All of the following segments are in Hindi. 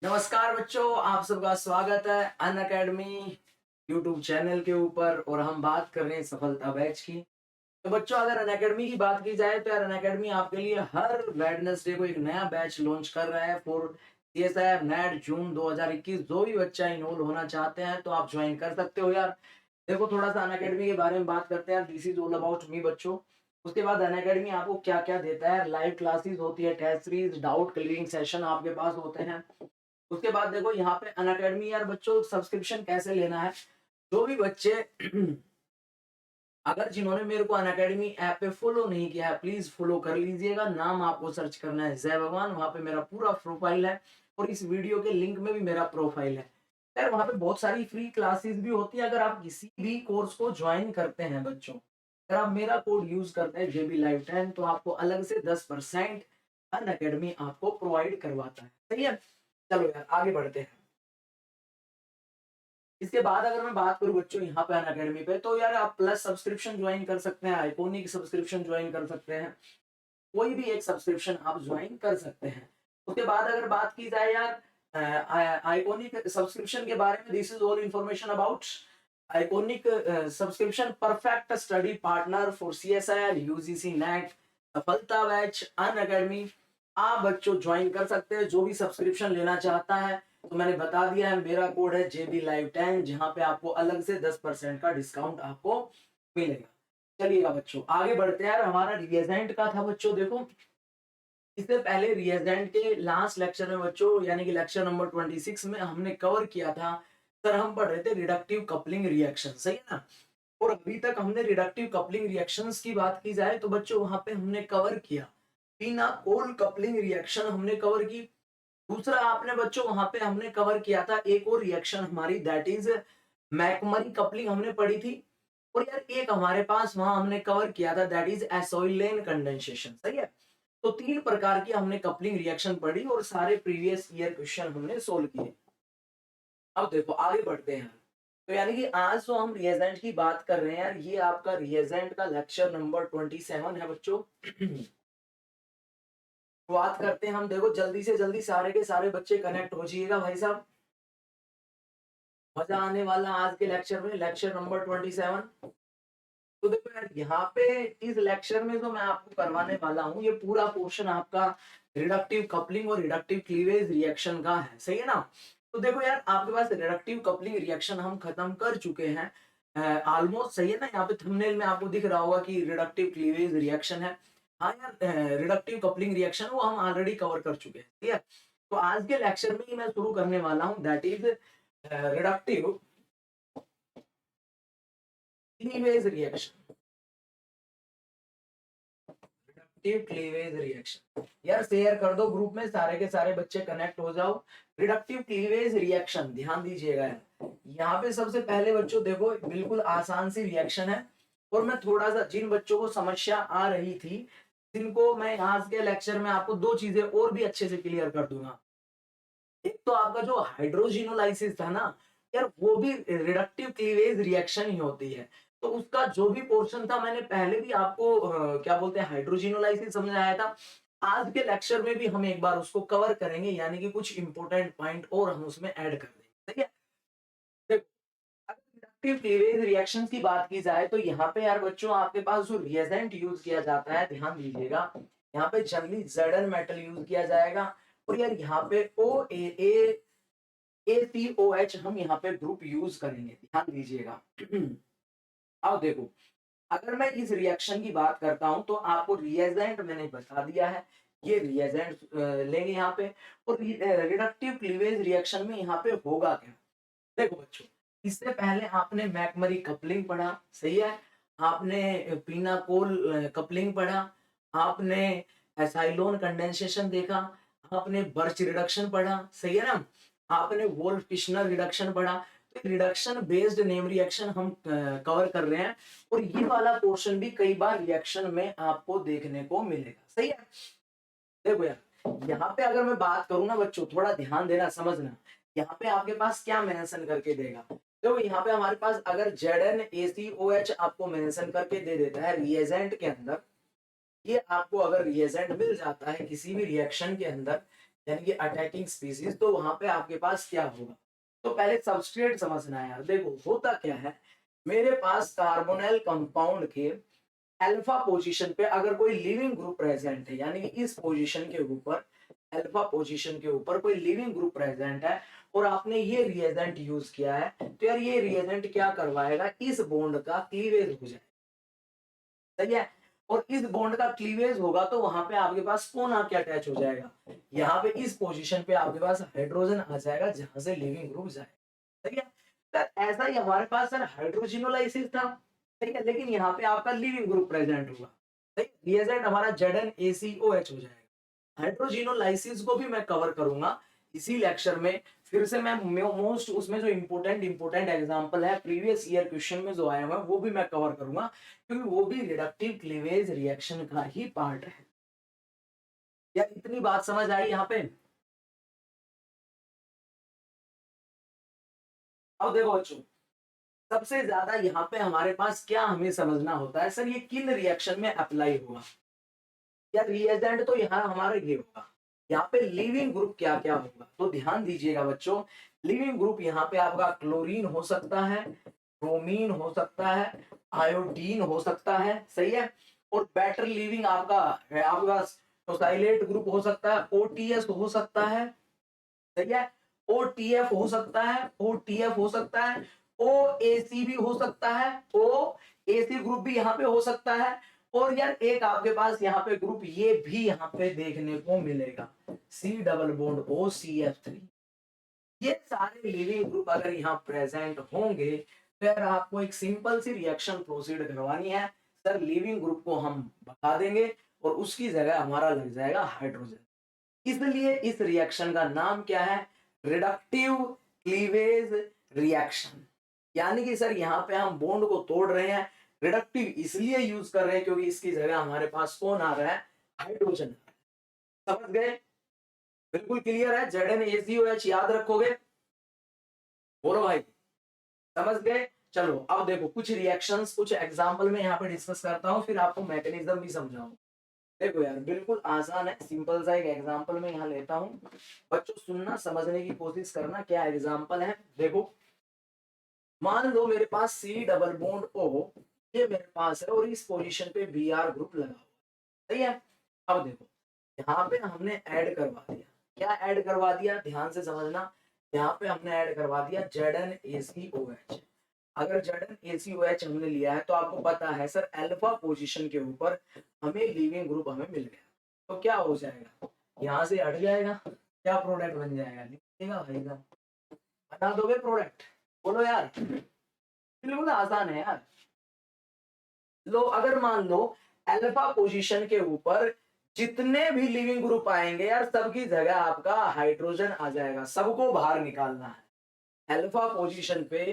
नमस्कार बच्चों, आप सबका स्वागत है अन अकेडमी यूट्यूब चैनल के ऊपर। और हम बात कर रहे हैं सफलता बैच की। तो बच्चों, अगर अन अकेडमी की बात की जाए तो यार अन अकेडमी आपके लिए हर वेडनेसडे को एक नया बैच लॉन्च कर रहा है फॉर सीएसआईआर नेट जून 2021। जो भी बच्चा इनरोल होना चाहते हैं तो आप ज्वाइन कर सकते हो यार। देखो, थोड़ा सा अन अकेडमी के बारे में बात करते हैं। This is all about me बच्चों। उसके बाद अन अकेडमी आपको क्या क्या देता है, लाइव क्लासेस होती है, test series, doubt clearing session आपके पास होते हैं। उसके बाद देखो यहाँ पे अनअकैडमी यार बच्चों सब्सक्रिप्शन कैसे लेना है। जो भी बच्चे अगर जिन्होंने मेरे को अनअकैडमी ऐप पे फॉलो नहीं किया है, प्लीज फॉलो कर लीजिएगा। नाम आपको सर्च करना है जय भगवान, वहां पे मेरा पूरा प्रोफाइल है और इस वीडियो के लिंक में भी मेरा प्रोफाइल है यार। वहां पे बहुत सारी फ्री क्लासेस भी होती है। अगर आप किसी भी कोर्स को ज्वाइन करते हैं बच्चों, अगर आप मेरा कोड यूज करते हैं जेबी लाइव 10, तो आपको अलग से 10% अनअकैडमी आपको प्रोवाइड करवाता है। सही है, चलो यार आगे बढ़ते हैं। इसके बाद अगर मैं बात करूं बच्चों यहाँ पे अनअकैडमी पे, तो यार आप प्लस सब्सक्रिप्शन ज्वाइन कर सकते हैं, आइकॉनिक सब्सक्रिप्शन ज्वाइन कर सकते हैं, कोई भी एक सब्सक्रिप्शन आप ज्वाइन कर सकते हैं। उसके बाद अगर बात की जाए यार आइकॉनिक सब्सक्रिप्शन के बारे में, this is all information about iconic subscription, perfect study partner for CSIR UGC net सफलता बैच अनअकैडमी। आप बच्चों ज्वाइन कर सकते हैं जो भी सब्सक्रिप्शन लेना चाहता है। तो मैंने बता दिया है, मेरा कोड है जेबी लाइव 10, जहां पे आपको अलग से 10% का डिस्काउंट आपको मिलेगा। चलिएगा बच्चों आगे बढ़ते हैं यार। हमारा रिएजेंट का था बच्चों, देखो इससे पहले रिएजेंट के लास्ट लेक्चर में बच्चों, यानी कि लेक्चर नंबर 26 में हमने कवर किया था। सर हम पढ़ रहे थे रिडक्टिव कपलिंग रिएक्शन, सही है ना। और अभी तक हमने रिडक्टिव कपलिंग रिएक्शंस की बात की जाए तो बच्चों वहां पे हमने कवर किया फिनाकोल कपलिंग रिएक्शन हमने कवर की। दूसरा आपने बच्चों वहां पे हमने कवर किया था एक और रिएक्शन हमारी, दैट इज मैकमरी कपलिंग हमने पढ़ी थी। और यार एक हमारे पास वहां हमने कवर किया था, दैट इज एसोइलेन कंडेंसेशन, सही है। तो तीन प्रकार की हमने कपलिंग रिएक्शन पढ़ी और सारे प्रीवियस ईयर क्वेश्चन हमने सोल्व किए। अब देखो आगे बढ़ते हैं। तो यानी कि आज जो हम रिएजेंट की बात कर रहे हैं यार, ये आपका रिएजेंट का लेक्चर नंबर 27 है बच्चों। बात करते हैं हम। देखो जल्दी से जल्दी सारे के सारे बच्चे कनेक्ट हो जाइएगा भाई साहब, मजा आने वाला आज के लेक्चर में, लेक्चर नंबर 27। तो देखो यार यहाँ पे इस लेक्चर में जो मैं आपको करवाने वाला हूँ, ये पूरा पोर्शन आपका रिडक्टिव कपलिंग और रिडक्टिव क्लीवेज रिएक्शन का है, सही है ना। तो देखो यार आपके पास रिडक्टिव कपलिंग रिएक्शन हम खत्म कर चुके हैं ऑलमोस्ट, सही है ना। यहाँ पे थंबनेल में आपको दिख रहा होगा कि रिडक्टिव क्लीवेज रिएक्शन है। हाँ यार रिडक्टिव कपलिंग रिएक्शन वो हम ऑलरेडी कवर कर चुके हैं, ठीक है। तो आज के लेक्चर में ही मैं शुरू करने वाला हूँ, that is reductive cleavage reaction. Reductive cleavage reaction यार शेयर कर दो ग्रुप में, सारे के सारे बच्चे कनेक्ट हो जाओ। रिडक्टिव क्लीवेज रिएक्शन ध्यान दीजिएगा यार। यहाँ पे सबसे पहले बच्चों देखो बिल्कुल आसान सी रिएक्शन है। और मैं थोड़ा सा जिन बच्चों को समस्या आ रही थी, जिनको मैं आज के लेक्चर में आपको दो चीजें और भी अच्छे से क्लियर कर दूंगा। एक तो आपका जो हाइड्रोजिनोलाइसिस था ना यार, वो भी रिडक्टिव क्लीवेज रिएक्शन ही होती है। तो उसका जो भी पोर्शन था मैंने पहले भी आपको क्या बोलते हैं हाइड्रोजिनोलाइसिस समझाया था। आज के लेक्चर में भी हम एक बार उसको कवर करेंगे, यानी कि कुछ इंपॉर्टेंट पॉइंट और हम उसमें ऐड कर देंगे, ठीक है। देखो, अगर रिडक्टिव क्लीवेज रिएक्शन की बात की जाए तो यहाँ पे यार बच्चों आपके पास जो रिएजेंट यूज किया जाता है, ध्यान दीजिएगा। यहाँ पे जनरली जेडन मेटल यूज किया जाएगा। और यार यहाँ पे ओ ए ACOH हम यहाँ पे ग्रुप यूज करेंगे, ध्यान दीजिएगा। अब देखो, अगर मैं इस रिएक्शन की बात करता हूं तो आपको रिएजेंट मैंने बता दिया है। ये रिएजेंट लेंगे यहाँ पे। और रिडक्टिव क्लीवेज रिएक्शन में यहाँ पे होगा क्या, देखो बच्चों, इससे पहले आपने मैकमरी कपलिंग पढ़ा, सही है। आपने पीनाकोल कपलिंग पढ़ा, आपने एसाइलोन कंडेंसेशन देखा, आपने बर्च रिडक्शन पढ़ा, सही है ना। आपने वोल्फ किश्नर रिडक्शन पढ़ा। तो रिडक्शन बेस्ड नेम रिएक्शन हम कवर कर रहे हैं। और ये वाला पोर्शन भी कई बार रिएक्शन में आपको देखने को मिलेगा, सही है। देखो यार यहाँ पे अगर मैं बात करूं ना बच्चों, थोड़ा ध्यान देना समझना। यहाँ पे आपके पास क्या मेंशन करके देगा, देखो यहाँ पे हमारे पास अगर ZnACOH आपको मेंशन करके दे देता है रिएजेंट के अंदर, ये आपको अगर रिएजेंट मिल जाता है किसी भी रिएक्शन के अंदर, यानी कि अटैकिंग स्पीसीज, तो वहां पे आपके पास क्या होगा। तो पहले सबस्ट्रेट समझना है यार। देखो होता क्या है, मेरे पास कार्बोनिल कंपाउंड के अल्फा पोजीशन पे अगर कोई लिविंग ग्रुप प्रेजेंट है, यानी कि इस पोजीशन के ऊपर, अल्फा पोजीशन के ऊपर कोई लिविंग ग्रुप प्रेजेंट है और आपने ये रिएजेंट यूज किया है, तो यार ये रिएजेंट क्या करवाएगा, इस बॉन्ड का क्लीवेज हो जाए, सही है। और इस बॉन्ड का क्लीवेज होगा तो वहां पे आपके पास कौन आके अटैच हो जाएगा, यहाँ पे इस पोजीशन पे आपके पास हाइड्रोजन आ जाएगा जहां से लिविंग ग्रुप जाए, सही है। सर ऐसा ही हमारे पास सर हाइड्रोजिनोलाइसिस था, ठीक है, लेकिन यहाँ पे आपका लिविंग ग्रुप प्रेजेंट होगा, सही, रिएजेंट हमारा ZnACOH हो जाएगा। हाइड्रोजिनोलाइसिस को भी मैं कवर करूंगा इसी लेक्चर में। फिर से मैं मोस्ट उसमें जो इंपोर्टेंट एग्जांपल है प्रीवियस ईयर क्वेश्चन में जो आया हुआ है वो भी मैं कवर करूंगा, क्योंकि वो भी रिडक्टिव क्लीवेज रिएक्शन का ही पार्ट है। या इतनी बात समझ आई यहाँ पे। अब देखो बच्चों, सबसे ज्यादा यहाँ पे हमारे पास क्या हमें समझना होता है, सर ये किन रिएक्शन में अप्लाई होगा, या रिएजेंट तो यहाँ हमारा ये होगा, यहाँ पे लिविंग ग्रुप क्या क्या होगा, तो ध्यान दीजिएगा बच्चों। लिविंग ग्रुप यहाँ पे आपका क्लोरीन हो सकता है, ब्रोमीन हो सकता है, आयोडीन हो सकता है, सही है। और बेटर लिविंग आपका है, आपका टोसाइलेट ग्रुप हो सकता है, OTS हो सकता है, सही है। OTF हो सकता है, OTF हो सकता है, OAC भी हो सकता है, OAC ग्रुप भी यहाँ पे हो सकता है। और यार एक आपके पास यहाँ पे ग्रुप ये भी यहाँ पे देखने को मिलेगा, C डबल बॉन्ड OCF3। ये सारे लिविंग ग्रुप अगर यहाँ प्रेजेंट होंगे तो यार आपको एक सिंपल सी रिएक्शन प्रोसीड करवानी है, सर लिविंग ग्रुप को हम बता देंगे और उसकी जगह हमारा लग जाएगा हाइड्रोजन। इसलिए इस रिएक्शन का नाम क्या है, रिडक्टिव क्लीवेज रिएक्शन। यानी कि सर यहाँ पे हम बॉन्ड को तोड़ रहे हैं, रिडक्टिव इसलिए यूज कर रहे हैं क्योंकि इसकी जगह हमारे पास कौन आ रहा है, हाइड्रोजन। समझ गए, बिल्कुल क्लियर है। ZnACOH याद रखोगे, बोलो भाई, समझ गए। चलो अब देखो कुछ रिएक्शंस, कुछ एग्जांपल में यहाँ पे डिस्कस करता हूँ, फिर आपको मैकेनिज्म भी समझाऊं। देखो यार बिल्कुल आसान है, सिंपल सा एक एग्जांपल में यहाँ लेता हूँ, बच्चों सुनना समझने की कोशिश करना। क्या एग्जांपल है, देखो मान लो मेरे पास C डबल बॉन्ड O ये मेरे पास है और इस पोजीशन पे Br ग्रुप लगा हुआ, सही है। अब देखो यहाँ पे हमने ऐड करवा दिया, क्या ऐड करवा दिया, ध्यान से समझना। यहाँ पे हमने ऐड करवा दिया ZnACOH। अगर ZnACOH हमने लिया है तो आपको पता है सर अल्फा पोजीशन के ऊपर हमें लिविंग ग्रुप हमें मिल गया, तो क्या हो जाएगा, यहाँ से हट जाएगा, क्या प्रोडक्ट बन जाएगा, लिखिएगा भाई साहब, बता दोगे प्रोडक्ट, बोलो यार, बिल्कुल आसान है यार। लो अगर मान लो अल्फा पोजीशन के ऊपर जितने भी लिविंग ग्रुप आएंगे यार सबकी जगह आपका हाइड्रोजन आ जाएगा, सबको बाहर निकालना है। अल्फा पोजीशन पे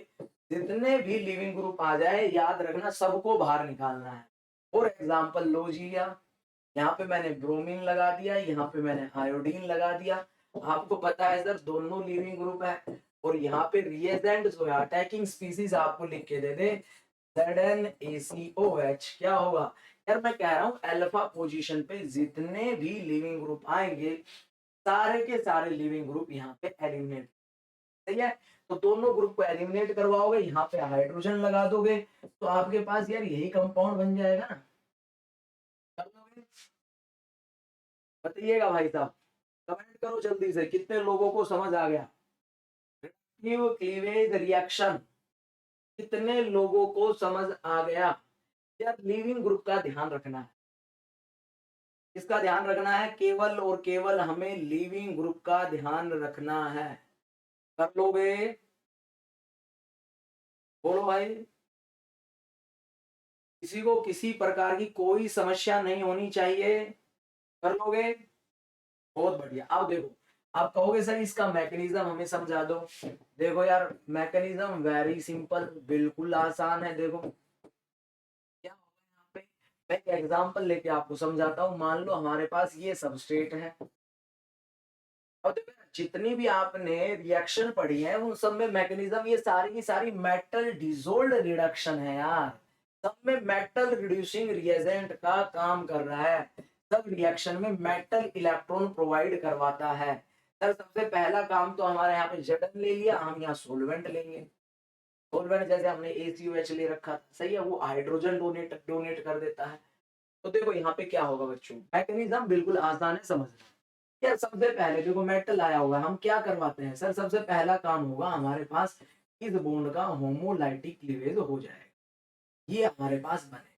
जितने भी लिविंग ग्रुप आ जाए याद रखना सबको बाहर निकालना है। फॉर एग्जाम्पल लो जी, यहाँ पे मैंने ब्रोमीन लगा दिया, यहाँ पे मैंने आयोडीन लगा दिया, आपको पता है सर दोनों लिविंग ग्रुप है। और यहाँ पे रिएजेंट जो है अटैकिंग स्पीसीज आपको लिख के दे दे ZnACOH, क्या होगा यार, मैं कह रहा हूँ अल्फा पोजीशन पे जितने भी लिविंग ग्रुप आएंगे सारे के सारे लिविंग ग्रुप यहाँ पे एलिमिनेट, सही है। तो दोनों ग्रुप को एलिमिनेट करवाओगे, यहाँ पे हाइड्रोजन लगा दोगे, तो आपके पास यार यही कंपाउंड बन जाएगा ना। बताइएगा भाई साहब, कमेंट करो जल्दी से कितने लोगों को समझ आ गया। क्लीवेज रिएक्शन कितने लोगों को समझ आ गया। यार लिविंग ग्रुप का ध्यान रखना है, इसका ध्यान रखना है, केवल और केवल हमें लिविंग ग्रुप का ध्यान रखना है। कर लोगे, बोलो भाई, किसी को किसी प्रकार की कोई समस्या नहीं होनी चाहिए, कर लोगे, बहुत बढ़िया। अब देखो आप कहोगे सर इसका मैकेनिज्म हमें समझा दो, देखो यार मैकेनिज्म वेरी सिंपल, बिल्कुल आसान है। देखो क्या होगा यहाँ पे, मैं एक एग्जांपल लेके आपको समझाता हूँ। मान लो हमारे पास ये सबस्ट्रेट है, और देखो जितनी भी आपने रिएक्शन पढ़ी है उन सब में मैकेनिज्म ये सारी की सारी मेटल डिसोल्ड रिडक्शन है यार, सब में मेटल रिड्यूसिंग रिएजेंट का काम कर रहा है। सब रिएक्शन में मेटल इलेक्ट्रॉन प्रोवाइड करवाता है। सर सबसे पहला काम तो हमारे यहाँ पे Zn ले लिया, हम यहाँ सोलवेंट लेंगे। सोलवेंट जैसे हमने ACOH ले रखा था, सही है, वो हाइड्रोजन डोनेट डोनेट कर देता है। तो देखो यहाँ पे क्या होगा बच्चों, मैकेनिज्म बिल्कुल आसान है समझना। यार सबसे पहले देखो मेटल आया होगा, हम क्या करवाते हैं सर, सबसे पहला काम होगा हमारे पास इस बॉन्ड का होमोलाइटिक क्लीवेज हो जाएगा, ये हमारे पास बने।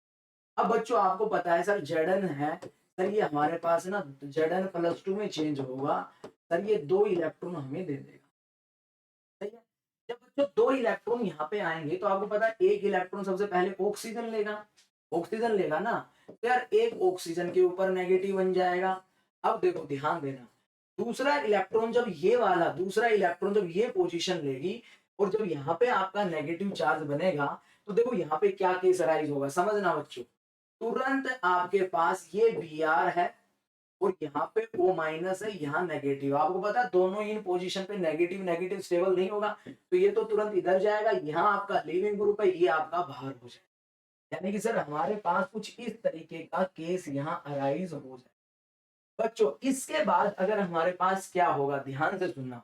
अब बच्चों आपको पता है सर Zn है, सर ये हमारे पास ना Zn+2 में चेंज होगा, सर ये 2 इलेक्ट्रॉन हमें दे देगा, सही है। जब बच्चों 2 इलेक्ट्रॉन यहाँ पे आएंगे तो आपको पता है एक इलेक्ट्रॉन सबसे पहले ऑक्सीजन लेगा, ऑक्सीजन लेगा ना, तो यार एक ऑक्सीजन के ऊपर नेगेटिव बन जाएगा। अब देखो ध्यान देना, दूसरा इलेक्ट्रॉन जब ये वाला दूसरा इलेक्ट्रॉन जब ये पोजीशन लेगी और जब यहाँ पे आपका नेगेटिव चार्ज बनेगा, तो देखो यहाँ पे क्या केस अराइज होगा समझना बच्चों, तुरंत आपके पास ये Br है और यहाँ पे O- है, यहाँ नेगेटिव, आपको पता है दोनों ही इन पोजीशन पे नेगेटिव नेगेटिव स्टेबल नहीं होगा, तो ये तो तुरंत इधर जाएगा, यहाँ आपका लिविंग ग्रुप है, ये आपका बाहर हो जाएगा। यानी कि सर हमारे पास कुछ इस तरीके का केस यहाँ अराइज हो जाए। बच्चों इसके बाद अगर हमारे पास क्या होगा, ध्यान से सुनना,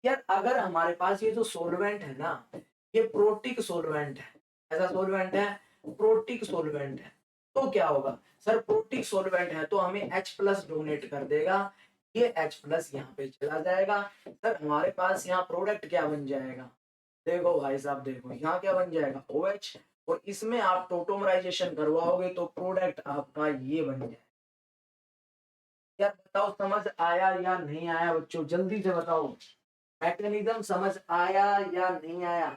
यार अगर हमारे पास ये जो सोलवेंट है ना, ये प्रोटिक सोलवेंट है, ऐसा सोलवेंट है, प्रोटिक सोलवेंट है, तो क्या होगा सर, प्रोटिक सोलवेंट है तो हमें H+ डोनेट कर देगा, ये H+ यहाँ पे चला जाएगा, सर हमारे पास यहाँ प्रोडक्ट क्या बन जाएगा, देखो भाई साहब देखो यहाँ क्या बन जाएगा OH, और इसमें आप टोटोमराइजेशन करवाओगे तो प्रोडक्ट आपका ये बन जाएगा। यार बताओ समझ आया या नहीं आया बच्चों, जल्दी से बताओ, मैकेनिज्म समझ आया या नहीं आया,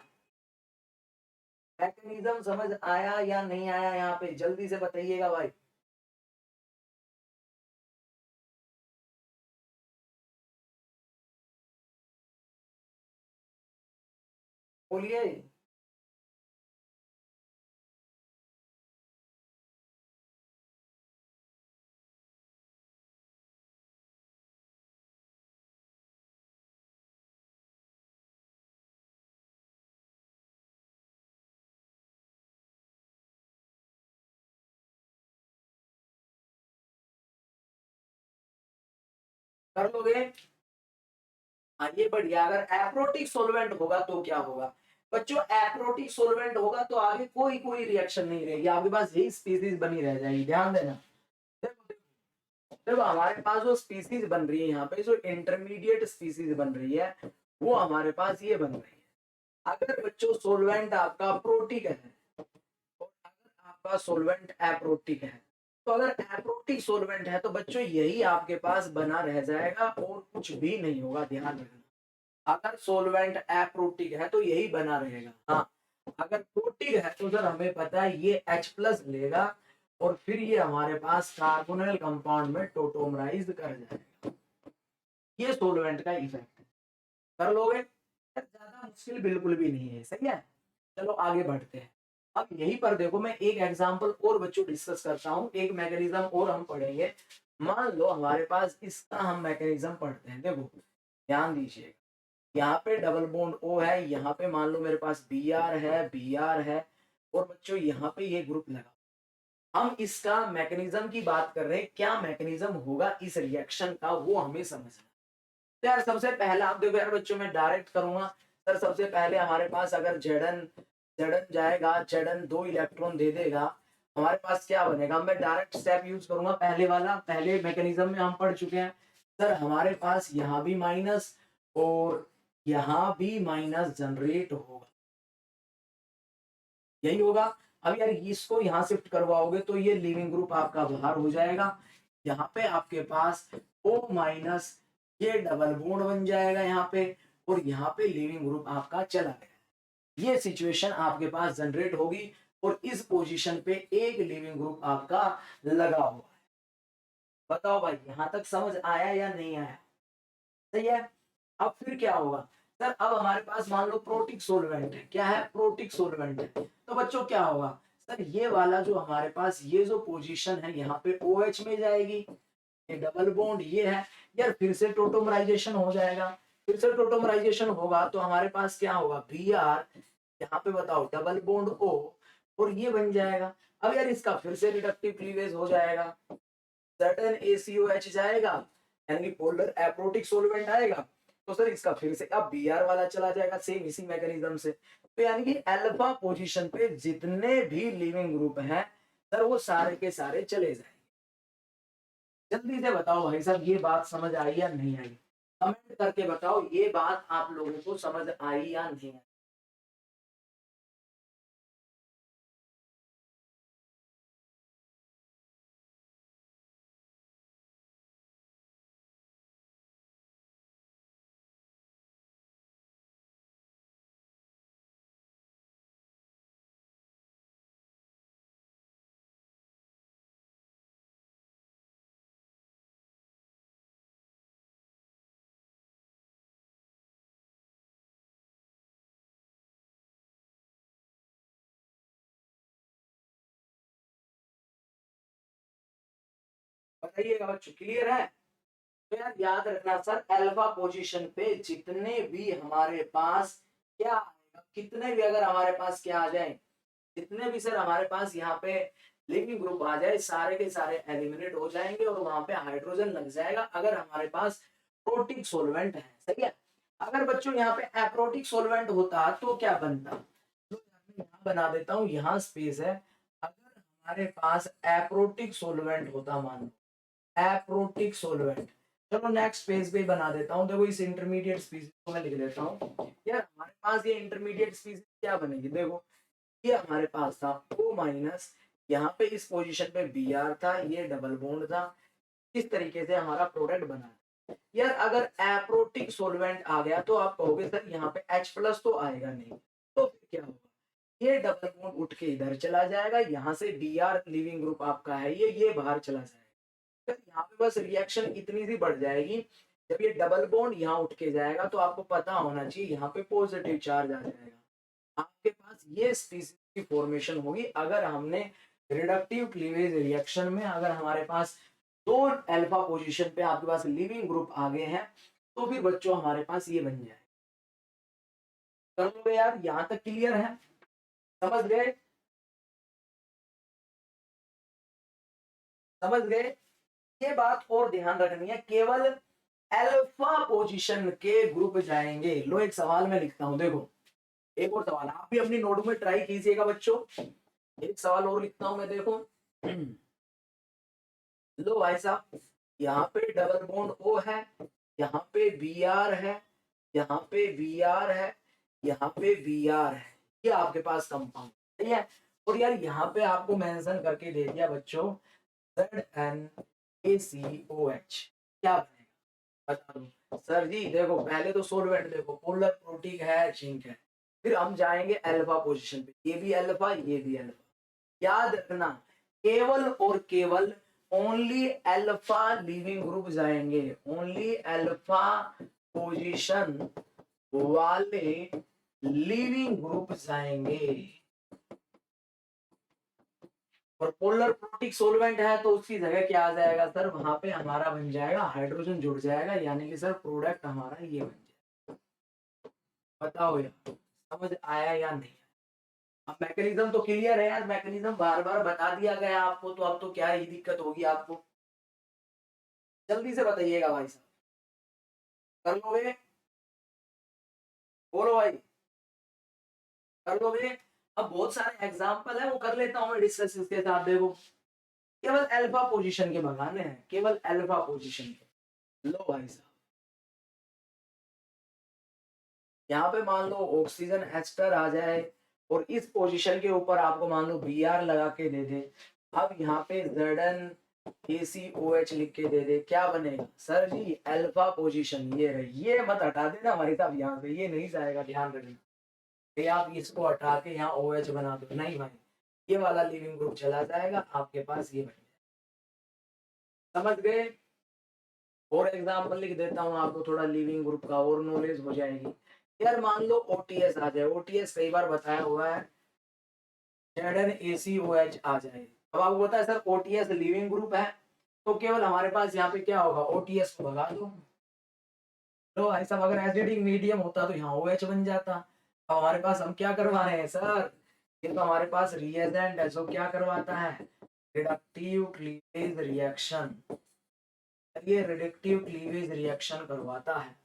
मैकेनिज्म समझ आया या नहीं आया, यहाँ पे जल्दी से बताइएगा भाई। बोलिए। कर लोगे, हाँ ये बढ़िया। अगर एप्रोटिक सोलवेंट होगा तो क्या होगा बच्चों, एप्रोटिक सोलवेंट होगा तो आगे कोई कोई रिएक्शन नहीं रहेगी, आपके पास यही स्पीसीज बनी रह जाएगी, ध्यान देना। देखो देखो हमारे पास जो स्पीसीज बन रही है यहाँ पे, जो इंटरमीडिएट स्पीसीज बन रही है, वो हमारे पास ये बन रही है। अगर बच्चों सोलवेंट आपका प्रोटिक है और अगर आपका सोलवेंट एप्रोटिक है, तो अगर एप्रोटिक सोलवेंट है तो बच्चों यही आपके पास बना रह जाएगा और कुछ भी नहीं होगा, ध्यान रखना। अगर सोलवेंट एप्रोटिक है तो यही बना रहेगा, हाँ अगर प्रोटिक है तो सर हमें पता है ये H+ लेगा और फिर ये हमारे पास कार्बोनिल कंपाउंड में टोटोमराइज कर जाएगा, ये सोलवेंट का इफेक्ट है। कर लोगे, ज्यादा मुश्किल बिल्कुल भी नहीं है, सही है। चलो आगे बढ़ते हैं। अब यहीं पर देखो मैं एक एग्जांपल और बच्चों डिस्कस करता हूँ, एक मैकेनिज्म और हम पढ़ेंगे। मान लो हमारे पास इसका हम मैकेनिज्म पढ़ते हैं, देखो ध्यान दीजिए, यहाँ पे डबल बॉन्ड O है, यहाँ पे मान लो मेरे पास Br है और बच्चों यहाँ पे ये ग्रुप लगा, हम इसका मैकेनिज्म की बात कर रहे हैं, क्या मैकेनिज्म होगा इस रिएक्शन का वो हमें समझना। तो यार सबसे पहला आप देखो यार बच्चों मैं डायरेक्ट करूंगा, सर सबसे पहले हमारे पास अगर Zn जाएगा, Zn 2 इलेक्ट्रॉन दे देगा, हमारे पास क्या बनेगा, मैं डायरेक्ट स्टेप यूज करूंगा, पहले वाला पहले मैकेनिज्म में हम पढ़ चुके हैं। सर हमारे पास यहाँ भी माइनस और यहाँ भी माइनस जनरेट होगा, यही होगा। अब यार इसको यहाँ शिफ्ट करवाओगे तो ये लिविंग ग्रुप आपका बाहर हो जाएगा, यहाँ पे आपके पास O- ये डबल बॉन्ड बन जाएगा यहाँ पे, और यहाँ पे लिविंग ग्रुप आपका चला गया, ये सिचुएशन आपके पास जनरेट होगी और इस पोजीशन पे एक लिविंग ग्रुप आपका लगा हुआ है। बताओ भाई यहाँ तक समझ आया या नहीं आया, सही है। अब फिर क्या होगा सर, अब हमारे पास मान लो प्रोटिक सोलवेंट है, क्या है, प्रोटिक सोलवेंट है, तो बच्चों क्या होगा सर, ये वाला जो हमारे पास ये जो पोजीशन है यहाँ पे OH में जाएगी, ये डबल बॉन्ड ये है, यार फिर से टोटोमराइजेशन हो जाएगा, फिर से टोटोमराइजेशन होगा तो हमारे पास क्या होगा Br, यहाँ पे बताओ डबल बॉन्ड O और ये बन जाएगा। अब यार इसका फिर से रिडक्टिव क्लीवेज हो जाएगा, ZnACOH जाएगा, यानी कि पोलर एप्रोटिक सोलवेंट आएगा, तो सर इसका फिर से अब Br वाला चला जाएगा सेम इसी मैकेनिज्म से। तो यानी कि अल्फा पोजीशन पे जितने भी लिविंग ग्रुप हैं सर वो सारे के सारे चले जाएंगे। जल्दी से बताओ भाई साहब ये बात समझ आई या नहीं आई? कमेंट करके बताओ ये बात आप लोगों को समझ आई या नहीं आई? बताइएगा बच्चों, क्लियर है? तो यार याद रखना सर, अल्फा पोजीशन पे जितने भी हमारे पास क्या आएगा, कितने भी अगर हमारे पास क्या आ जाए, जितने भी सर हमारे पास यहाँ पे लिविंग ग्रुप आ जाए सारे के सारे एलिमिनेट हो जाएंगे और वहां पे हाइड्रोजन लग जाएगा अगर हमारे पास प्रोटिक सोलवेंट है। सही है। अगर बच्चों यहाँ पे एप्रोटिक सोलवेंट होता तो क्या बनता? तो मैं यहाँ बना देता हूँ, यहाँ स्पेस है। अगर हमारे पास एप्रोटिक सोलवेंट होता, मान लो एप्रोटिक सोलवेंट, चलो नेक्स्ट पेज पे बना देता हूँ। देखो इस इंटरमीडिएट स्पीसीज को मैं लिख देता हूँ। यार हमारे पास ये इंटरमीडिएट स्पीसीज क्या बनेगी, देखो ये हमारे पास था O माइनस, यहाँ पे इस पोजीशन पे Br था, ये डबल बॉन्ड था, इस तरीके से हमारा प्रोडक्ट बना। यार अगर एप्रोटिक सोलवेंट आ गया तो आप कहोगे सर यहाँ पे H प्लस तो आएगा नहीं, तो फिर क्या होगा, ये डबल बॉन्ड उठ के इधर चला जाएगा, यहाँ से Br लिविंग ग्रुप आपका है ये बाहर चला जाएगा। तो यहाँ पे बस रिएक्शन इतनी सी बढ़ जाएगी, जब ये डबल बॉन्ड यहाँ उठ के जाएगा तो आपको पता होना चाहिए यहाँ पे पॉजिटिव चार्ज आ जाएगा, आपके पास ये स्पीसीज की फॉर्मेशन होगी। अगर हमने रिडक्टिव क्लीवेज रिएक्शन में अगर हमारे पास दो अल्फा पोजीशन पे आपके पास लिविंग ग्रुप आ गए हैं तो फिर बच्चों हमारे पास ये बन जाए। कर लो यार, यहाँ तक क्लियर है? समझ गए? समझ गए? ये बात और ध्यान रखनी है, केवल अल्फा पोजीशन के ग्रुप जाएंगे। लो एक सवाल मैं लिखता हूं, देखो एक और सवाल आप भी अपनी नोट में ट्राई कीजिएगा बच्चों। एक सवाल और लिखता हूं मैं, देखो लो भाई साहब, यहाँ पे डबल बॉन्ड O है, यहाँ पे Br है, यहाँ पे Br है, यहाँ पे Br है, ये आपके पास कंपाउंड सही है। और यार यहाँ पे आपको मेंशन करके दे दिया बच्चों ZnACOH, क्या बनेगा बता दो सर जी? देखो पहले तो सोलवेंट देखो, पोलर प्रोटीन है, जिंक है, फिर हम जाएंगे अल्फा पोजीशन पे, ये भी अल्फा ये भी अल्फा। याद रखना केवल और केवल ओनली अल्फा लिविंग ग्रुप जाएंगे, ओनली अल्फा पोजीशन वाले लिविंग ग्रुप जाएंगे। और पोलर प्रोटिक सोलवेंट है तो उसकी जगह क्या आ जाएगा सर, वहां पे हमारा बन जाएगा हाइड्रोजन जुड़ जाएगा, यानी कि सर प्रोडक्ट हमारा ये बन जाएगा। बताओ यार समझ आया या नहीं? अब मैकेनिज्म तो क्लियर है यार, मैकेनिज्म बार बार बता दिया गया आपको, तो अब तो क्या ही दिक्कत होगी आपको? जल्दी से बताइएगा भाई साहब, कर लोगे? बोलो भाई, कर लोगे? अब बहुत सारे एग्जांपल है वो कर लेता हूँ मैं डिस्कस इसके साथ। देखो केवल अल्फा पोजीशन के भगाने हैं, केवल अल्फा पोजीशन के। लो भाई साहब, यहाँ पे मान लो ऑक्सीजन एस्टर आ जाए और इस पोजीशन के ऊपर आपको मान लो Br लगा के दे दे, अब यहाँ पे ZnACOH लिख के दे दे, क्या बनेगा सर जी? अल्फा पोजीशन ये रही, ये मत हटा देना हमारी साहब, यहाँ पे ये नहीं जाएगा, ध्यान रखना कि आप इसको हटा के यहाँ OH बना दो, नहीं भाई, ये वाला लिविंग ग्रुप चला जाएगा, आपके पास ये बन जाएगा। समझ गए? और एग्जाम्पल लिख देता हूँ आपको, थोड़ा लिविंग ग्रुप का और नॉलेज हो जाएगी। यार मान लो OTS आ जाए, OTS कई बार बताया हुआ है, ZnACOH आ जाए। अब आपको पता है सर OTS लिविंग ग्रुप है, तो केवल हमारे पास यहाँ पे क्या होगा, OTS को भगा दो। तो ऐसा अगर एसिडिक मीडियम होता तो यहाँ OH बन जाता। अब हमारे पास हम क्या करवा रहे हैं सर, ये तो हमारे पास रिएजेंट है, जो क्या करवाता है, रिडक्टिव क्लीवेज रिएक्शन, ये रिडक्टिव क्लीवेज रिएक्शन करवाता है।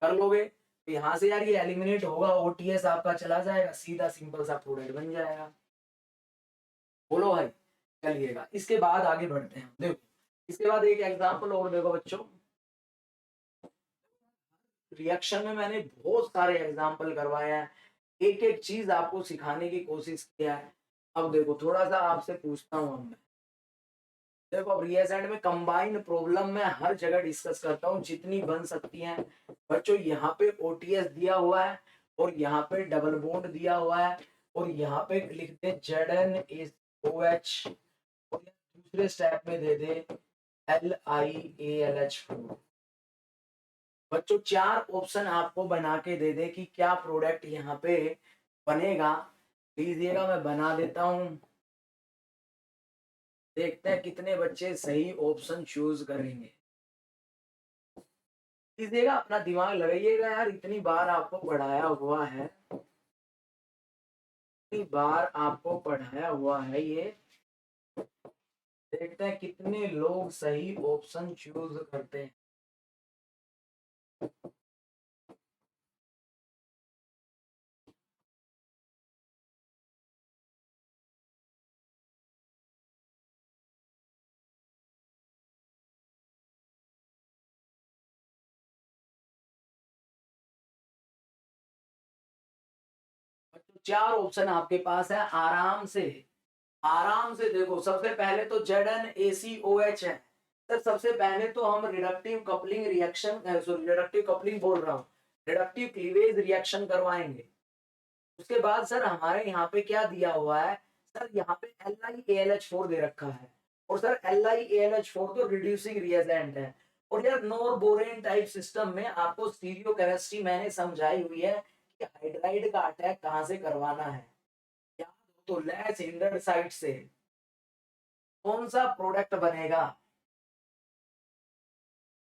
कर लोगे तो यहाँ से यार ये एलिमिनेट होगा, ओटीएस आपका चला जाएगा, सीधा सिंपल सा प्रोडक्ट बन जाएगा। बोलो भाई, चलिएगा इसके बाद आगे बढ़ते हैं। देखो इसके बाद एक एग्जांपल और देखो बच्चों, रिएक्शन में मैंने बहुत सारे एग्जांपल करवाए हैं, एक एक चीज आपको सिखाने की कोशिश किया है। अब देखो थोड़ा सा आपसे पूछता हूँ मैं, देखो अब रिएजेंट में कंबाइन प्रॉब्लम में हर जगह डिस्कस करता हूँ जितनी बन सकती हैं। बच्चों यहाँ पे ओटीएस दिया हुआ है और यहाँ पे डबल बॉन्ड दिया हुआ है और यहाँ पे लिखते ZnOH और दूसरे स्टेप में दे दे LiAlH4। बच्चों चार ऑप्शन आपको बना के दे दे कि क्या प्रोडक्ट यहाँ पे बनेगा। लीजिएगा मैं बना देता हूँ, देखते हैं कितने बच्चे सही ऑप्शन चूज करेंगे। लीजिएगा अपना दिमाग लगाइएगा यार, इतनी बार आपको पढ़ाया हुआ है, इतनी बार आपको पढ़ाया हुआ है ये, देखते हैं कितने लोग सही ऑप्शन चूज करते हैं। तो चार ऑप्शन आपके पास है, आराम से आराम से देखो। सबसे पहले तो ZnACOH है सर, सबसे पहले तो हम reductive coupling reaction, sorry reductive coupling बोल रहा हूँ, रिडक्टिव क्लीवेज रिएक्शन करवाएंगे। उसके बाद सर हमारे यहाँ पे क्या दिया हुआ है, सर यहाँ पे LiAlH4 दे रखा है और सर LiAlH4 तो रिड्यूसिंग रिएजेंट है। और यार नॉर बोरेन टाइप सिस्टम में आपको स्टीरियो केमिस्ट्री मैंने समझाई हुई है कि हाइड्राइड का अटैक कहाँ से करवाना है। याद हो तो लैस हिंडर्ड साइड से कौन सा प्रोडक्ट बनेगा।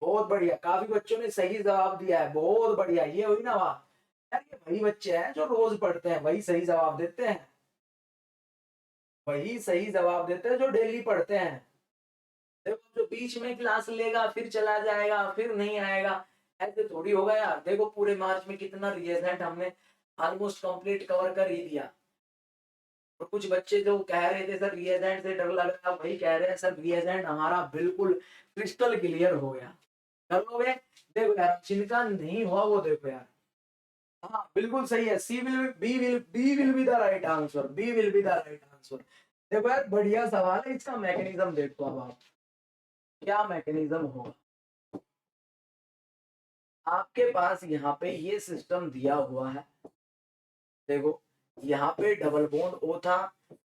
बहुत बढ़िया, काफी बच्चों ने सही जवाब दिया है, बहुत बढ़िया। ये हुई ना बात यार, ये वही बच्चे हैं जो रोज पढ़ते हैं, वही सही जवाब देते हैं, वही सही जवाब देते हैं जो डेली पढ़ते हैं। देखो जो बीच में क्लास लेगा फिर चला जाएगा फिर नहीं आएगा, ऐसे थोड़ी होगा यार। देखो पूरे मार्च में कितना रिएजेंट हमने ऑलमोस्ट कंप्लीट कवर कर ही दिया। और कुछ बच्चे जो कह रहे थे सर रिएजेंट से डर लग रहा, वही कह रहे हैं सर रिएजेंट हमारा बिल्कुल क्रिस्टल क्लियर हो गया। कर लोगे? देखो यार जिनका नहीं हुआ वो देखो यार, हाँ बिल्कुल सही है, B will be the right answer, B will be the right answer. देखो यार बढ़िया सवाल है, इसका मैकेनिज्म देखो अब आप, क्या मैकेनिज्म होगा। आपके पास यहाँ पे ये सिस्टम दिया हुआ है, देखो यहाँ पे डबल बॉन्ड ओ था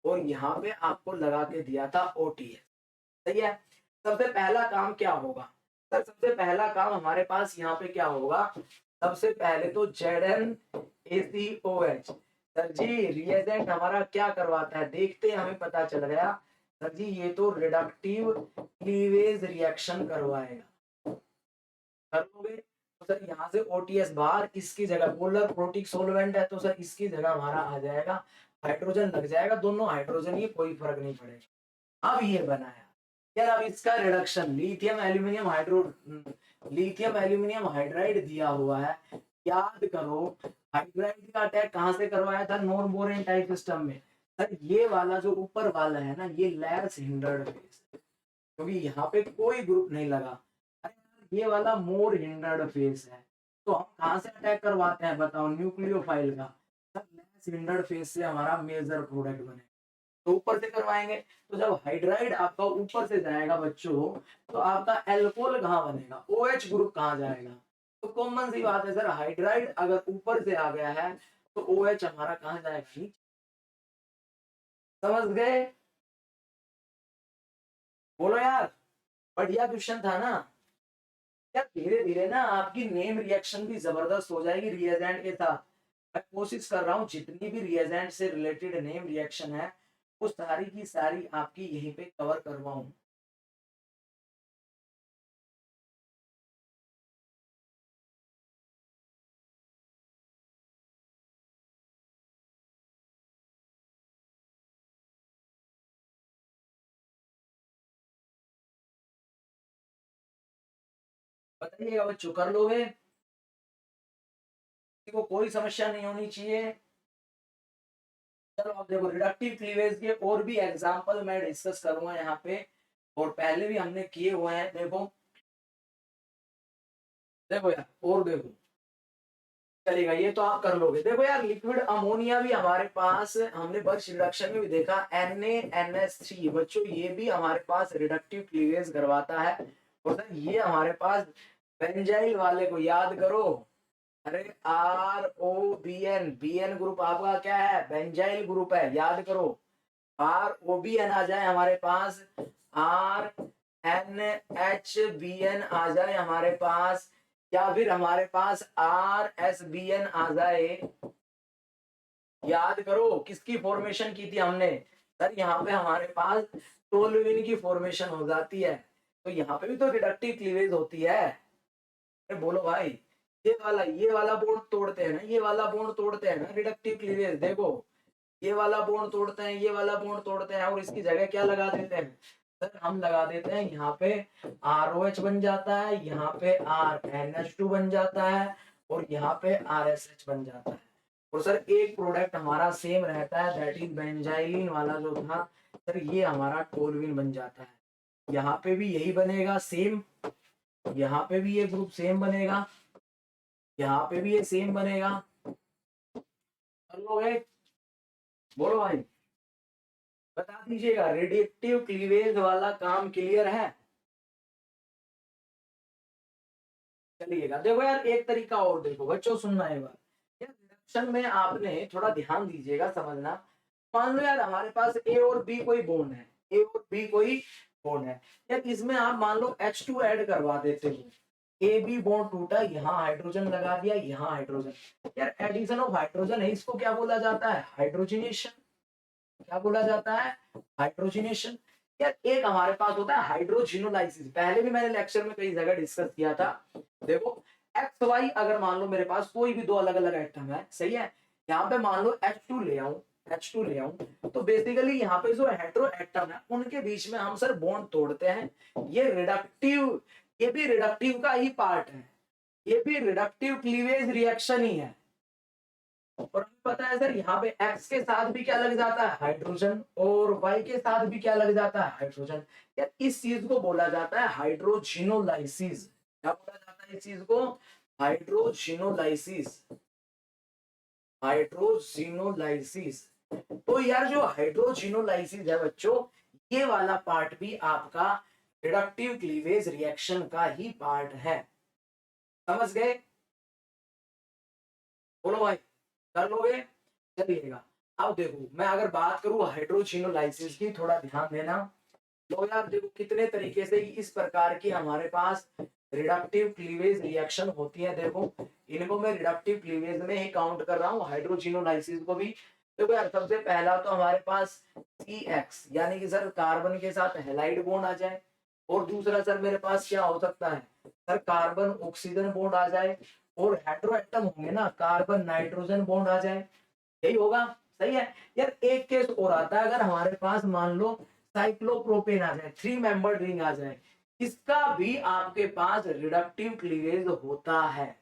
और यहाँ पे आपको लगा के दिया था ओटीएस, सही है। सबसे पहला काम क्या होगा सर, सबसे पहला काम हमारे पास यहाँ पे क्या होगा, सबसे पहले तो ZnACOH। सर जी रिएजेंट हमारा क्या करवाता है, देखते हैं हमें पता चल गया। सर जी ये तो रिडक्टिव क्लीवेज रिएक्शन करवाएगा। कर लोगे तो सर यहाँ से ओटीएस बाहर, इसकी जगह पोलर प्रोटिक सोलवेंट है तो सर इसकी जगह हमारा आ जाएगा हाइड्रोजन, लग जाएगा दोनों हाइड्रोजन, ये कोई फर्क नहीं पड़ेगा। अब ये बनाया यार, अब इसका रिडक्शन लिथियम एल्यूमिनियम हाइड्राइड दिया हुआ है। याद करो हाइड्राइड का अटैक कहाँ से करवाया था, नॉन बोरेन टाइप सिस्टम में। सर ये वाला जो ऊपर वाला है ना, ये लेस हिंडर्ड फेस, क्योंकि यहाँ पे कोई ग्रुप नहीं लगा। अरे यार ये वाला मोर हिंडर्ड फेस है, तो हम कहाँ से अटैक करवाते हैं बताओ, न्यूक्लियोफाइल का। सर लेस हिंडर्ड फेस से हमारा मेजर प्रोडक्ट बने, तो ऊपर से करवाएंगे। तो जब हाइड्राइड आपका ऊपर से जाएगा बच्चों, तो आपका एल्कोहल कहाँ बनेगा, ओएच ग्रुप कहाँ जाएगा। तो कॉमन सी बात है सर, हाइड्राइड अगर ऊपर से आ गया है तो ओएच हमारा कहाँ जाएगा, समझ गए। बोलो यार, बढ़िया क्वेश्चन था ना यार। धीरे धीरे ना आपकी नेम रिएक्शन भी जबरदस्त हो जाएगी रिएजेंट के साथ। मैं कोशिश कर रहा हूँ जितनी भी रिएजेंट से रिलेटेड नेम रिएक्शन है वो सारी की सारी आपकी यहीं पे कवर करवाऊं। बताइएगा बच्चों, कर लोगे? किसी को कोई समस्या नहीं होनी चाहिए। चलो अब देखो, रिडक्टिव क्लीवेज के और भी एग्जांपल मैं डिस्कस करूंगा यहाँ पे, और पहले भी हमने किए हुए हैं। देखो देखो यार, और देखो, चलेगा ये तो आप कर लोगे। देखो यार, लिक्विड अमोनिया भी हमारे पास, हमने बर्च रिडक्शन में भी देखा, NaNH3 बच्चों, ये भी हमारे पास रिडक्टिव क्लीवेज करवाता है। और सर ये हमारे पास बेंजाइल वाले को याद करो, अरे ROBN, BN ग्रुप आपका क्या है? बेंजाइल ग्रुप है, याद करो। ROBN आ जाए हमारे पास, RNHBN आ जाए हमारे पास, या फिर हमारे पास RSBN आ जाए। याद करो किसकी फॉर्मेशन की थी हमने? सर यहाँ पे हमारे पास टोल्यूइन की फॉर्मेशन हो जाती है। तो यहाँ पे भी तो रिडक्टिव क्लीवेज होती है। अरे बोलो भाई, ये वाला बॉन्ड तोड़ते हैं ना, ये वाला बॉन्ड तोड़ते हैं ना, रिडक्टिव क्लीवेज। देखो ये वाला बॉन्ड तोड़ते हैं, ये वाला बॉन्ड तोड़ते हैं, और इसकी जगह क्या लगा देते हैं? सर हम लगा देते हैं यहाँ पे ROH बन जाता है, यहाँ पे RNH2 बन जाता है, और यहाँ पे RSH बन जाता है। और सर एक प्रोडक्ट हमारा सेम रहता है, दैट इज बेंजाइलिन वाला जो था, सर ये हमारा टोल्यूइन बन जाता है। यहाँ पे भी यही बनेगा सेम, यहाँ पे भी ये ग्रुप सेम बनेगा, यहाँ पे भी ये सेम बनेगा। कर लोगे? बोलो भाई, बता दीजिएगा, रिडक्टिव क्लीवेज वाला काम क्लियर है? चलिएगा, देखो यार एक तरीका और देखो बच्चों, सुनना है बात। यार रिडक्शन में आपने थोड़ा ध्यान दीजिएगा, समझना। मान लो यार हमारे पास ए और बी कोई बॉन्ड है, ए और बी कोई बॉन्ड है। यार इसमें आप मान लो H2 ऐड करवा देते हो, ए बी बॉन्ड टूटा, यहाँ हाइड्रोजन लगा दिया, यहाँ हाइड्रोजन। यार एडिशन ऑफ हाइड्रोजन है, इसको क्या बोला जाता है? हाइड्रोजनेशन। क्या बोला जाता है? हाइड्रोजनेशन। यार एक हमारे पास होता है हाइड्रोजिनोलाइसिस, पहले भी मैंने लेक्चर में कई जगह डिस्कस किया था। देखो एक्स वाई, अगर मान लो मेरे पास कोई भी दो अलग अलग एटम है, सही है, यहाँ पे मान लो H2 ले आऊं, H2 ले आऊं, तो बेसिकली यहाँ पे जो हेटेरो एटम है उनके बीच में हम सर बॉन्ड तोड़ते हैं। ये रिडक्टिव, ये भी रिडक्टिव का ही पार्ट है, ये भी रिडक्टिव क्लीवेज रिएक्शन ही है। और हमें पता है सर यहाँ पे X के साथ भी क्या लग जाता है? हाइड्रोजन, और Y के साथ भी क्या लग जाता है? हाइड्रोजन। यार इस चीज को बोला जाता है हाइड्रोजिनोलाइसिस। क्या बोला जाता है इस चीज को? हाइड्रोजिनोलाइसिस। हाइड्रोजिनोलाइसिस। तो यार जो हाइड्रोजिनोलाइसिस है बच्चों, ये वाला पार्ट भी आपका रिडक्टिव क्लीवेज रिएक्शन का ही पार्ट है। समझ गए? बोलो भाई, कर लोगे? चलिएगा, अब देखो मैं अगर बात करूं हाइड्रोजिनोलाइसिस की, थोड़ा ध्यान देना। लो यार देखो कितने तरीके से इस प्रकार की हमारे पास रिडक्टिव क्लीवेज रिएक्शन होती है। देखो इनको मैं रिडक्टिव क्लीवेज में ही काउंट कर रहा हूँ, हाइड्रोजिनोलाइसिस को भी। देखो यार सबसे पहला तो हमारे पास CX, यानी कि सर कार्बन के साथ हेलाइड बॉन्ड आ जाए, और दूसरा सर मेरे पास क्या हो सकता है? सर कार्बन ऑक्सीजन बॉन्ड आ जाए, और हेटेरो एटम होंगे ना, कार्बन नाइट्रोजन बॉन्ड आ जाए। यही होगा, सही है। यार एक केस और आता है, अगर हमारे पास मान लो साइक्लोप्रोपेन आ जाए, 3 मेंबर रिंग आ जाए, इसका भी आपके पास रिडक्टिव क्लीवेज होता है,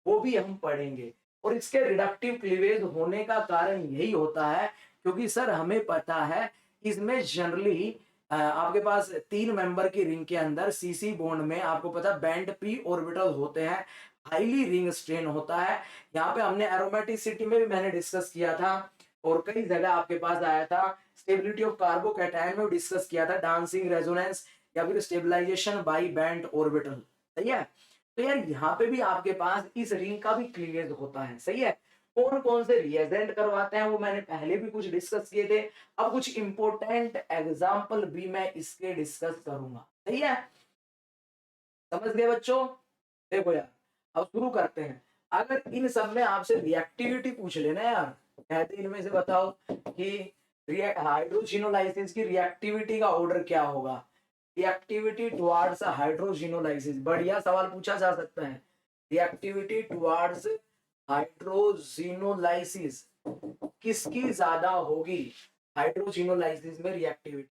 वो भी हम पढ़ेंगे। और इसके रिडक्टिव क्लीवेज होने का कारण यही होता है क्योंकि सर हमें पता है इसमें जनरली आपके पास 3 मेंबर की रिंग के अंदर CC बॉन्ड में आपको पता बैंड p ऑर्बिटल होते हैं, हाईली रिंग स्ट्रेन होता है। यहाँ पे हमने एरोमेटिसिटी में भी मैंने डिस्कस किया था, और कई जगह आपके पास आया था, स्टेबिलिटी ऑफ कार्बोकैटायन में डिस्कस किया था, डांसिंग रेजोनेंस या फिर स्टेबलाइजेशन बाय बैंड ऑर्बिटल। सही है। तो यार यहाँ पे भी आपके पास इस रिंग का भी क्लीवेज होता है, सही है। कौन कौन से रिएजेंट करवाते हैं वो मैंने पहले भी कुछ डिस्कस किए थे, अब कुछ इंपॉर्टेंट एग्जांपल भी मैं इसके डिस्कस करूंगा, सही है। समझ गए बच्चों? देखो यार अब शुरू करते हैं। अगर इन सब में आपसे रिएक्टिविटी पूछ लेना यार, कहते इनमें से बताओ कि हाइड्रोजिनोलाइसिस की रिएक्टिविटी का ऑर्डर क्या होगा? रिएक्टिविटी टुवर्ड्स हाइड्रोजिनोलाइसिस, बढ़िया सवाल पूछा जा सकता है। रिएक्टिविटी टुवर्ड्स हाइड्रोजिनोलाइसिस किसकी ज्यादा होगी? हाइड्रोजिनोलाइसिस में रिएक्टिविटी।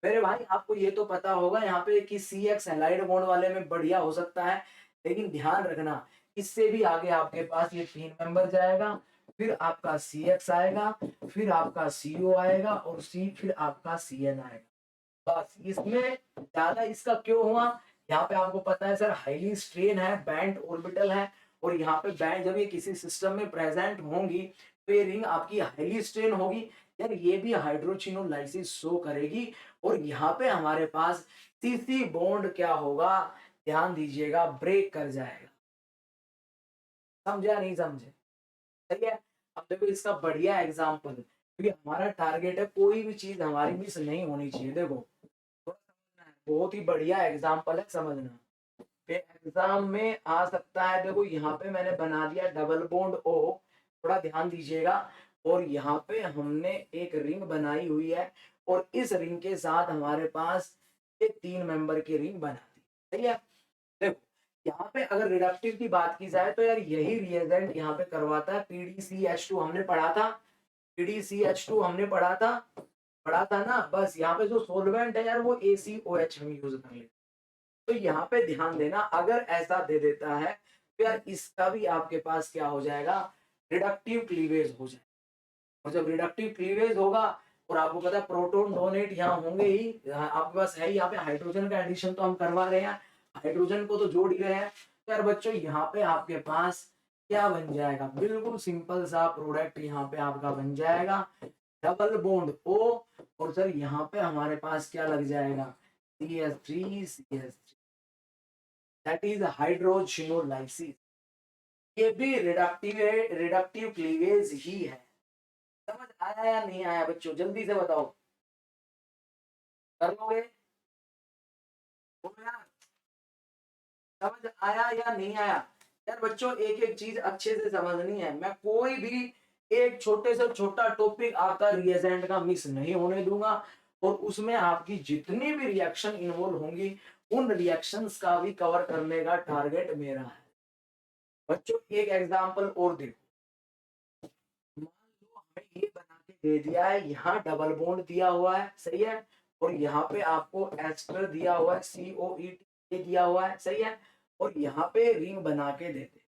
मेरे भाई आपको ये तो पता होगा यहाँ पे कि CX हैलाइड बॉन्ड वाले में बढ़िया हो सकता है, लेकिन ध्यान रखना इससे भी आगे आपके पास ये 3 मेंबर जाएगा, फिर आपका CX आएगा, फिर आपका CO आएगा और फिर आपका CN आएगा। बस इसमें ज्यादा इसका क्यों हुआ, यहाँ पे आपको पता है सर हाईली स्ट्रेन है, बैंड ऑर्बिटल है, और यहाँ पे बैंड जब ये किसी सिस्टम में प्रेजेंट होंगी तो ये रिंग आपकी हाईली स्ट्रेन होगी यार, ये भी हाइड्रोचिनोलाइसिस शो करेगी, और यहाँ पे हमारे पास सीसी बॉन्ड क्या होगा, ध्यान दीजिएगा, ब्रेक कर जाएगा। समझे या नहीं समझे? सही है। अब देखो इसका बढ़िया एग्जाम्पल, क्योंकि हमारा टारगेट है कोई भी चीज हमारी मिस नहीं होनी चाहिए। देखो थोड़ा समझना है, बहुत ही बढ़िया एग्जाम्पल है, समझना एग्जाम में आ सकता है। देखो यहाँ पे मैंने बना दिया डबल बॉन्ड O, थोड़ा ध्यान दीजिएगा, और यहाँ पे हमने एक रिंग बनाई हुई है, और इस रिंग के साथ हमारे पास ये 3 मेंबर की रिंग बना दी। सही है। देखो यहाँ पे अगर रिडक्टिव की बात की जाए तो यार यही रिएजेंट यहाँ पे करवाता है PDCH2, हमने पढ़ा था PDCH2, हमने पढ़ा था ना। बस यहाँ पे जो सोलवेंट है यार वो ACOH हम यूज कर लेते। तो यहाँ पे ध्यान देना, अगर ऐसा दे देता है तो यार इसका भी आपके पास क्या हो जाएगा, रिडक्टिव क्लीवेज हो जाएगा। और जब रिडक्टिव क्लीवेज होगा, और आपको पता है प्रोटॉन डोनेट यहाँ होंगे ही, आपके पास है यहाँ पे हाइड्रोजन का एडिशन तो हम करवा रहे हैं, हाइड्रोजन को तो जोड़ ही रहे हैं। तो यार बच्चों यहाँ पे आपके पास क्या बन जाएगा, बिल्कुल सिंपल सा प्रोडक्ट यहाँ पे आपका बन जाएगा डबल बॉन्ड O, और सर यहाँ पे हमारे पास क्या लग जाएगा CH3 दैट इज हाइड्रोजिनोलाइसिस। ये भी रिडक्टिव क्लीवेज ही है। समझ आया या नहीं आया बच्चों, जल्दी से बताओ, कर लोगे? बोलो यार, समझ आया या नहीं आया? यार बच्चों एक एक चीज अच्छे से समझनी है, मैं कोई भी एक छोटे से छोटा टॉपिक आपका रिएजेंट का मिस नहीं होने दूंगा, और उसमें आपकी जितनी भी रिएक्शन इन्वॉल्व होंगी उन रिएक्शंस का भी कवर करने का टारगेट मेरा है। बच्चों एक एग्जांपल और देखो, मान लो हमें ये बना के दे दिया है, यहाँ डबल बॉन्ड दिया हुआ है, सही है, और यहाँ पे आपको एस्टर दिया हुआ है, COET दिया हुआ है, सही है, और यहाँ पे रिंग बना के देते।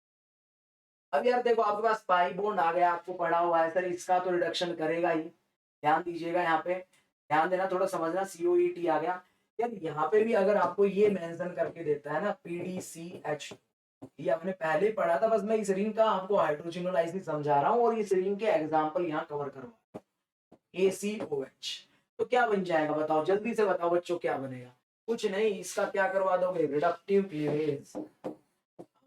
अब यार देखो आपके पास पाई बॉन्ड आ गया, आपको पढ़ा हुआ है सर, इसका तो रिडक्शन करेगा ही, ध्यान दीजिएगा यहाँ पे, ध्यान देना, थोड़ा समझना, COET आ गया। यार यहाँ पे भी अगर आपको ये मेंशन करके देता है ना PDCH, ये हमने पहले ही पढ़ा था, बस मैं इस रिंग का आपको हाइड्रोजिनोलाइसिस समझा रहा हूँ, और इस रिंग के एग्जांपल यहाँ कवर करवा ACOH, तो क्या बन जाएगा बताओ, जल्दी से बताओ बच्चों, क्या बनेगा? कुछ नहीं, इसका क्या करवा दोगे, रिडक्टिव क्लीवेज।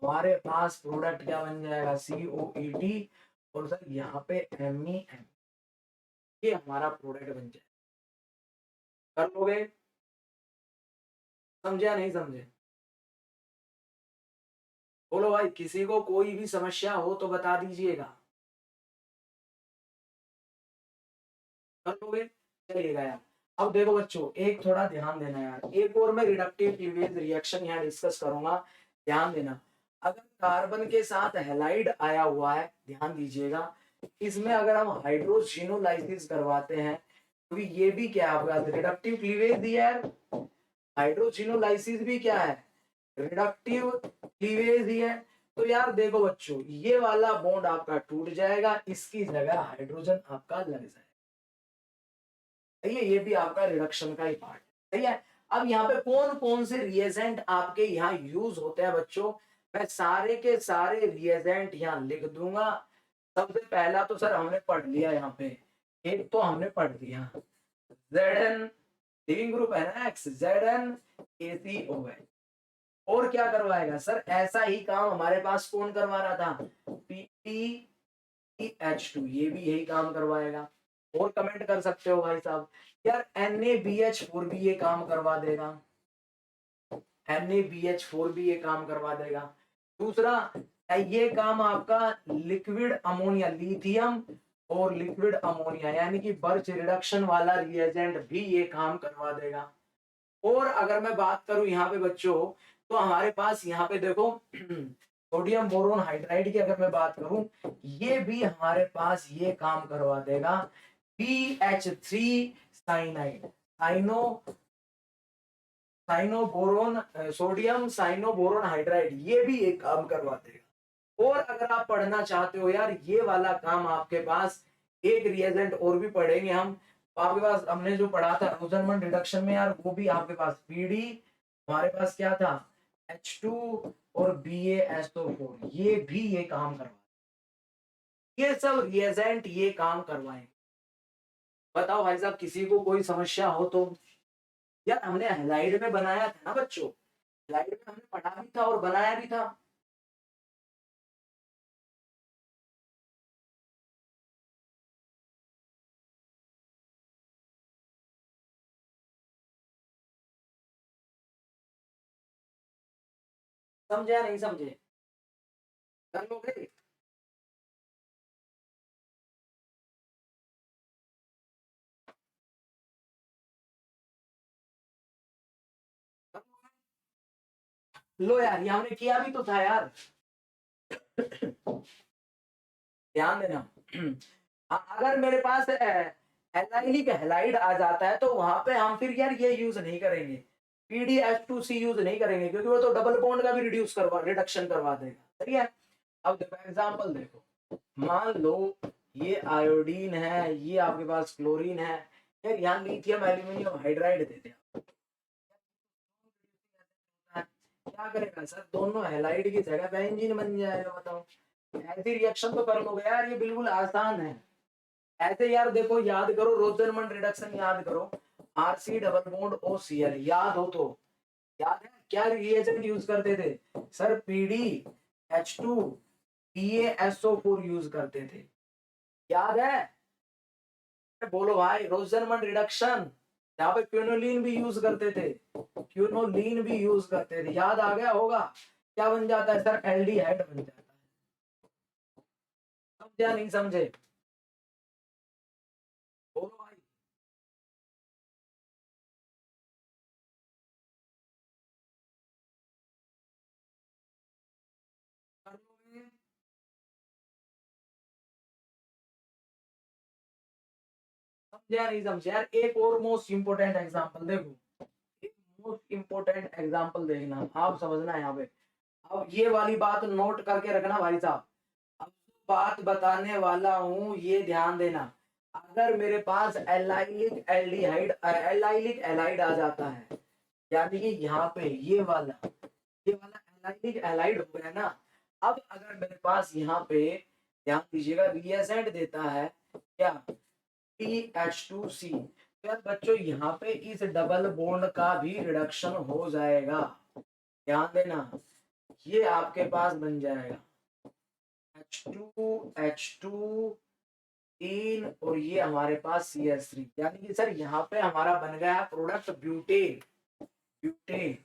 हमारे पास प्रोडक्ट क्या बन जाएगा, COET, और सर यहाँ पे MEM, ये हमारा प्रोडक्ट बन जाएगा। कर लोगे? समझे या नहीं समझे? बोलो भाई, किसी को कोई भी समस्या हो तो बता दीजिएगा। कर लोगे? चलिएगा यार। अब देखो बच्चों एक थोड़ा ध्यान देना यार, एक और मैं रिडक्टिव क्लीवेज रिएक्शन यहाँ डिस्कस करूंगा, ध्यान देना। अगर कार्बन के साथ हैलाइड आया हुआ है, ध्यान दीजिएगा, इसमें अगर हम हाइड्रोजिनोलाइसिस करवाते हैं, तो ये भी क्या है आपका रिडक्टिव क्लीवेज दिया है, हाइड्रोजिनोलाइसिस भी क्या है, रिडक्टिव क्लीवेज ही है। तो यार देखो बच्चों ये वाला बॉन्ड आपका टूट जाएगा, इसकी जगह हाइड्रोजन आपका लग जाएगा। सही है, ये भी आपका रिडक्शन का ही पार्ट है। सही है। अब यहाँ पे कौन कौन से रिएजेंट आपके यहाँ यूज होते हैं बच्चों, मैं सारे के सारे रिएजेंट यहाँ लिख दूंगा। सबसे पहला तो सर हमने पढ़ लिया, यहाँ पे एक तो हमने पढ़ लिया Zn, लिविंग ग्रुप है ना X, ZnACOH। और क्या करवाएगा सर, ऐसा ही काम हमारे पास कौन करवा रहा था, PDH2, ये भी यही काम करवाएगा। और कमेंट कर सकते हो भाई साहब, यार NaBH4 भी ये काम करवा देगा, NaBH4 भी ये काम करवा देगा। दूसरा, ये काम आपका लिक्विड अमोनिया, लिथियम और लिक्विड अमोनिया यानी कि बर्च रिडक्शन वाला रिएजेंट भी ये काम करवा देगा। और अगर मैं बात करूं यहाँ पे बच्चों, तो हमारे पास यहाँ पे देखो सोडियम बोरोन हाइड्राइड की अगर मैं बात करूं, ये भी हमारे पास ये काम करवा देगा, BH3 cyanide, cyano cyanoboron sodium cyanoboron hydride, ये भी एक काम करवा देगा। और अगर आप पढ़ना चाहते हो यार ये वाला काम, आपके पास एक रिएजेंट और भी पढ़ेंगे हम, आपके पास हमने जो पढ़ा था रोजरमन रिडक्शन में यार, वो भी आपके पास पीडी, हमारे पास क्या था H2 और BaSO4, ये भी ये काम करवा, ये सब रिएजेंट ये काम करवाएंगे। बताओ भाई साहब किसी को कोई समस्या हो तो। यार हमने हैलाइड में बनाया था ना बच्चों, हैलाइड में हमने पढ़ा भी था और बनाया भी था। समझे या नहीं समझे, कर लोगे। लो यार ये हमने किया भी तो था यार, ध्यान देना। अगर मेरे पास एलाइलिक हैलाइड आ जाता है तो वहां पे हम फिर यार ये यूज नहीं करेंगे, PdH2C यूज नहीं करेंगे, क्योंकि वो तो डबल बॉन्ड का भी रिडक्शन करवा देगा। सही है। अब देखो एग्जांपल देखो, मान लो ये आयोडीन है, ये आपके पास क्लोरीन है, यार यहाँ लिथियम एल्यूमिनियम हाइड्राइड देते हैं, क्या करेगा सर, दोनों हैलाइड की जगह बेंजीन बन जाएगा। बताओ ऐसी रिएक्शन तो कर लोगे यार, ये बिल्कुल आसान है। ऐसे यार देखो याद करो, रोजरमन रिडक्शन याद करो, RC डबल बॉन्ड OCl याद हो तो, याद है क्या रिएजेंट यूज करते थे सर, PdH2 PaSO4 यूज करते थे, याद है। बोलो भाई, रोजरमन रिडक्शन, यहाँ पे क्विनोलिन भी यूज करते थे, क्विनोलिन भी यूज करते थे, याद आ गया होगा। क्या बन जाता है सर, एल्डिहाइड बन जाता है। समझा नहीं समझे, बोलो भाई। कर लोगे? समझा नहीं समझे यार, एक और मोस्ट इंपोर्टेंट एग्जांपल देखो, एक मोस्ट इंपोर्टेंट एग्जांपल देखना, आप समझना यहाँ पे। अब ये वाली बात नोट करके रखना भाई साहब, अब बात बताने वाला हूं ये ध्यान देना। अगर मेरे पास एलाइलिक एल्डिहाइड एलाइलिक एलाइड आ जाता है, यानी कि यहाँ पे ये वाला एलाइलिक एलाइड हो गया ना। अब अगर मेरे पास यहाँ पे ध्यान दीजिएगा रिएजेंट देता है क्या, TH2C, तो यार बच्चों यहाँ पे इस डबल बॉन्ड का भी रिडक्शन हो जाएगा, ध्यान देना। ये आपके पास बन जाएगा H2 तीन, और ये हमारे पास CH3, यानी कि सर यहाँ पे हमारा बन गया प्रोडक्ट ब्यूटेन। ब्यूटेन,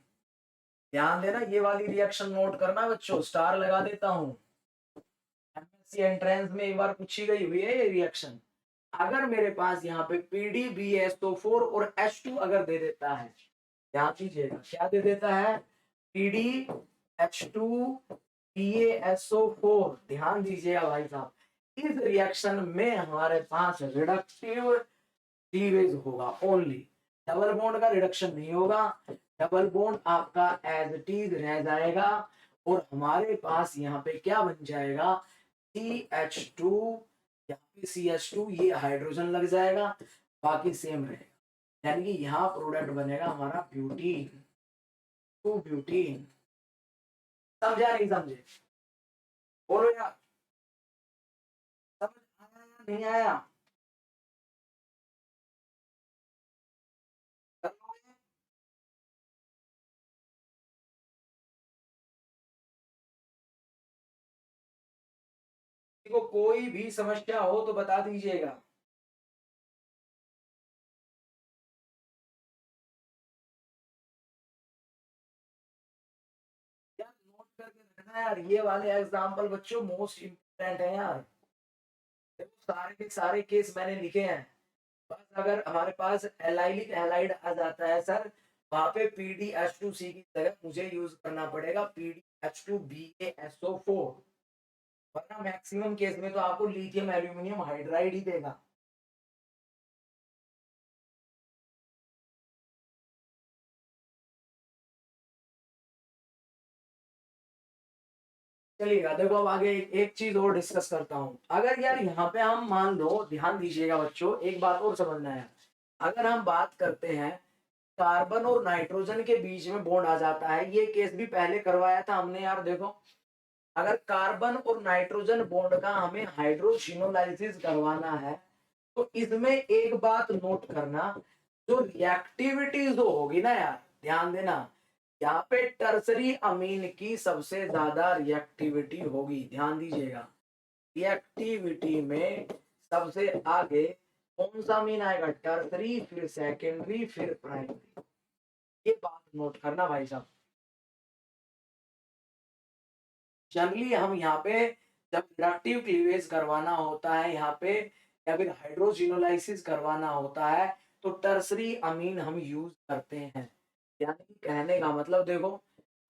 ध्यान देना, ये वाली रिएक्शन नोट करना बच्चों, स्टार लगा देता हूँ। MSc एंट्रेंस में एक बार पूछी गई हुई है ये रिएक्शन। अगर मेरे पास यहाँ पे PdBSO4 और H2 अगर दे देता है, ध्यान दीजिएगा क्या दे देता है, PdH2 PaSO4, ध्यान दीजिएगा भाई साहब, इस रिएक्शन में हमारे पास रिडक्टिव क्लीवेज होगा ओनली, डबल बॉन्ड का रिडक्शन नहीं होगा, डबल बॉन्ड आपका एज इट इज रह जाएगा, और हमारे पास यहाँ पे क्या बन जाएगा, CH2, यहाँ पे CH2 ये हाइड्रोजन लग जाएगा, बाकी सेम रहेगा, यानी कि यहाँ प्रोडक्ट बनेगा हमारा ब्यूटीन, टू ब्यूटीन। समझा नहीं समझे, बोलो यार, समझ आया या नहीं आया। किसी को कोई भी समस्या हो तो बता दीजिएगा। यार नोट करके रखना यार, ये वाले एग्जांपल बच्चों मोस्ट इंपोर्टेंट है यार, देखो सारे के सारे केस मैंने लिखे हैं। बस अगर हमारे पास एलाइलिक एलाइड आ जाता है सर, वहां पे PdH2C की जगह मुझे यूज करना पड़ेगा PdH2BaSO4, वरना मैक्सिमम केस में तो आपको लिथियम एल्यूमिनियम हाइड्राइड ही देगा। चलिएगा देखो अब आगे एक चीज और डिस्कस करता हूँ। अगर यार यहाँ पे हम मान लो, ध्यान दीजिएगा बच्चों, एक बात और समझना है। अगर हम बात करते हैं कार्बन और नाइट्रोजन के बीच में बॉन्ड आ जाता है, ये केस भी पहले करवाया था हमने यार। देखो अगर कार्बन और नाइट्रोजन बॉन्ड का हमें हाइड्रोजिनोलाइसिस करवाना है, तो इसमें एक बात नोट करना, जो रिएक्टिविटी जो होगी ना यार, ध्यान देना, यहाँ पे टर्सरी अमीन की सबसे ज्यादा रिएक्टिविटी होगी। ध्यान दीजिएगा, रिएक्टिविटी में सबसे आगे कौन सा अमीन आएगा? टर्सरी, फिर सेकेंडरी, फिर प्राइमरी। ये बात नोट करना भाई साहब। जनरली हम यहाँ पे जब रिडक्टिव क्लीवेज करवाना होता है यहाँ पे, या फिर हाइड्रोजिनोलाइसिस करवाना होता है, तो टर्सरी अमीन हम यूज करते हैं। यानी कि कहने का मतलब देखो,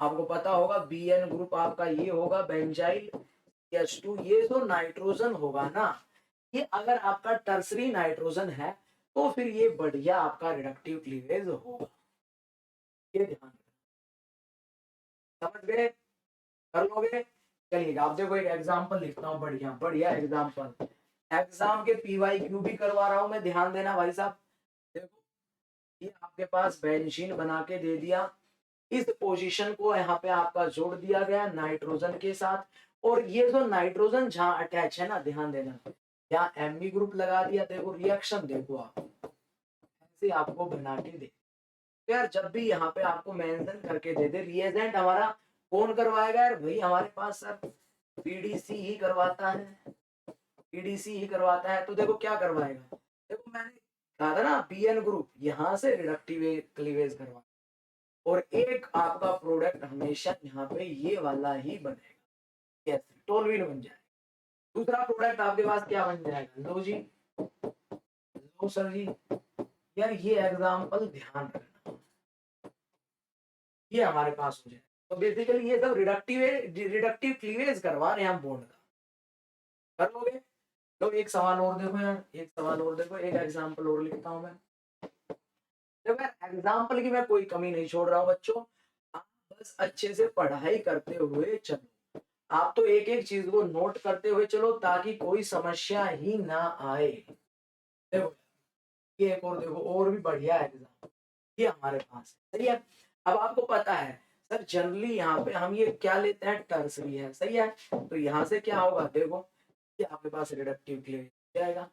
आपको पता होगा बी एन ग्रुप आपका ये होगा बेंजाइल H2, ये जो नाइट्रोजन होगा ना, ये अगर आपका टर्सरी नाइट्रोजन है तो फिर ये बढ़िया आपका रिडक्टिव क्लीवेज होगा। ये ध्यान समझ गए? कर लोगे? चलिए आप देखो एक एग्जांपल लिखता हूँ, बढ़िया बढ़िया एग्जांपल। एग्जाम के PYQ भी करवा रहा हूँ मैं, ध्यान देना भाई साहब। देखो ये आपके पास बेंजीन बना के दे दिया, इस पोजीशन को यहाँ पे आपका जोड़ दिया गया नाइट्रोजन के साथ, और ये जो नाइट्रोजन जहां अटैच है ना, ध्यान देना, यहाँ एमबी ग्रुप लगा दिया। देखो रिएक्शन देखो आप, ऐसे आपको बना के दे। तो यार जब भी यहाँ पे आपको मेंशन करके दे दे, रिएजेंट हमारा कौन करवाएगा यार? भाई हमारे पास सर पीडीसी ही करवाता है, पीडीसी ही करवाता है। तो देखो क्या करवाएगा, देखो मैंने कहा था ना बीएन ग्रुप, यहाँ से रिडक्टिव क्लीवेज करवा, और एक आपका प्रोडक्ट हमेशा यहाँ पे ये वाला ही बनेगा, यस टोलुइन बन जाएगा। दूसरा प्रोडक्ट आपके पास क्या बन जाएगा? लो जी, लो सर जी। यार ये एग्जांपल ध्यान रखना, ये हमारे पास हो जाए। तो बेसिकली ये सब रिडक्टिव क्लीवेज करवा रहे हैं हम बॉन्ड का। कर लोगे? तो एक सवाल और देखो यार, एक सवाल और देखो, एक एग्जांपल और लिखता हूं मैं। देखो यार एग्जांपल की मैं कोई कमी नहीं छोड़ रहा हूँ बच्चों, आप बस अच्छे से पढ़ाई करते हुए चलो। आप तो एक एक चीज को नोट करते हुए चलो ताकि कोई समस्या ही ना आए। देखो ये एक और देखो, और भी बढ़िया एग्जांपल ये हमारे पास है, सही है। अब आपको पता है सर जनरली यहाँ पे हम ये क्या लेते हैं? टर्सरी है, सही है। तो यहाँ से क्या होगा? देखो ये आपके पास रिडक्टिव क्लीवेज जाएगा,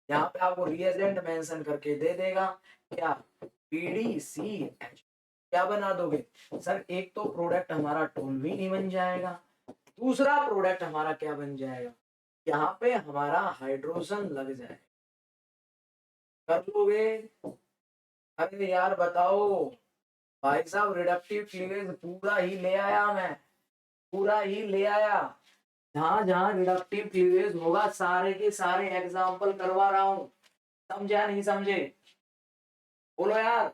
यहाँ पे आपको रिएजेंट मेंशन करके दे देगा क्या? PDCH। क्या बना दोगे सर? एक तो प्रोडक्ट हमारा टोलुइन ही बन जाएगा, दूसरा प्रोडक्ट हमारा क्या बन जाएगा? यहाँ पे हमारा हाइड्रोजन लग जाएगा। कर लोगे? अरे यार बताओ भाई साहब, रिडक्टिव क्लीवेज पूरा ही ले आया मैं, पूरा ही ले आया। जहां जहां रिडक्टिव क्लीवेज होगा सारे के सारे एग्जाम्पल करवा रहा हूं। समझे या नहीं समझे? बोलो यार,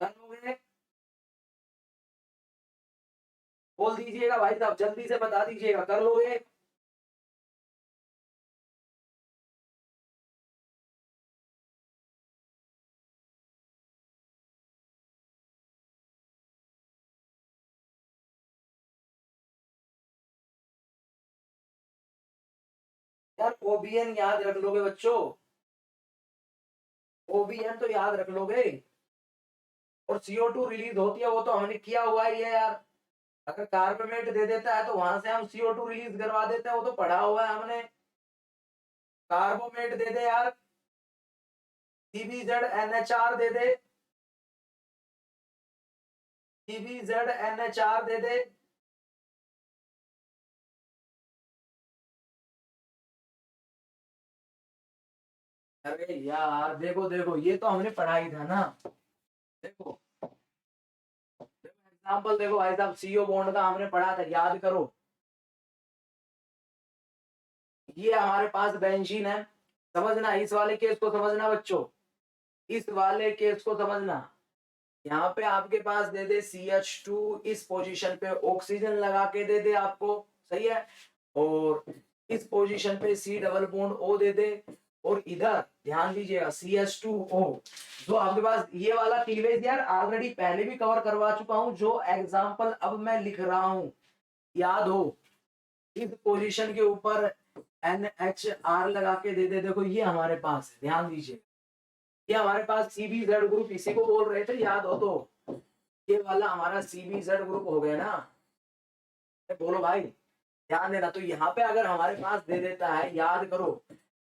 कर लोगे? बोल दीजिएगा भाई साहब, जल्दी से बता दीजिएगा, कर लोगे? यार ओबीएन याद रख लोगे बच्चों? ओबीएन तो याद रख लोगे। और CO2 रिलीज होती है, वो तो हमने किया हुआ ही है यार। अगर कार्बोमेट दे देता है तो वहां से हम CO2 रिलीज करवा देते हैं, वो तो पढ़ा हुआ है हमने। कार्बोमेट दे दे यार, CbZNHR दे दे, CbZNHR दे दे। अरे यार देखो देखो, ये तो हमने पढ़ाई था ना। देखो एग्जाम्पल देखो भाई साहब, CO बॉन्ड का हमने पढ़ा था, याद करो। ये हमारे पास बेंजीन है, समझना इस वाले केस को, समझना बच्चों, इस वाले केस को समझना। यहाँ पे आपके पास दे दे CH2, इस पोजीशन पे ऑक्सीजन लगा के दे दे आपको, सही है। और इस पोजीशन पे C डबल बॉन्ड O दे दे, और इधर ध्यान दीजिएगा CH2O। जो आपके पास ये वाला क्लीवेज यार ऑलरेडी पहले भी कवर करवा चुका हूं, जो एग्जांपल अब मैं लिख रहा हूं याद हो इस पोजीशन के ऊपर NHR लगा के दे दे, देखो ये हमारे पास है, ध्यान दीजिए ये हमारे पास CBZ ग्रुप, इसी को बोल रहे थे, याद हो तो ये वाला हमारा CBZ ग्रुप हो गया ना। बोलो भाई ध्यान देना, तो यहाँ पे अगर हमारे पास दे देता है, याद करो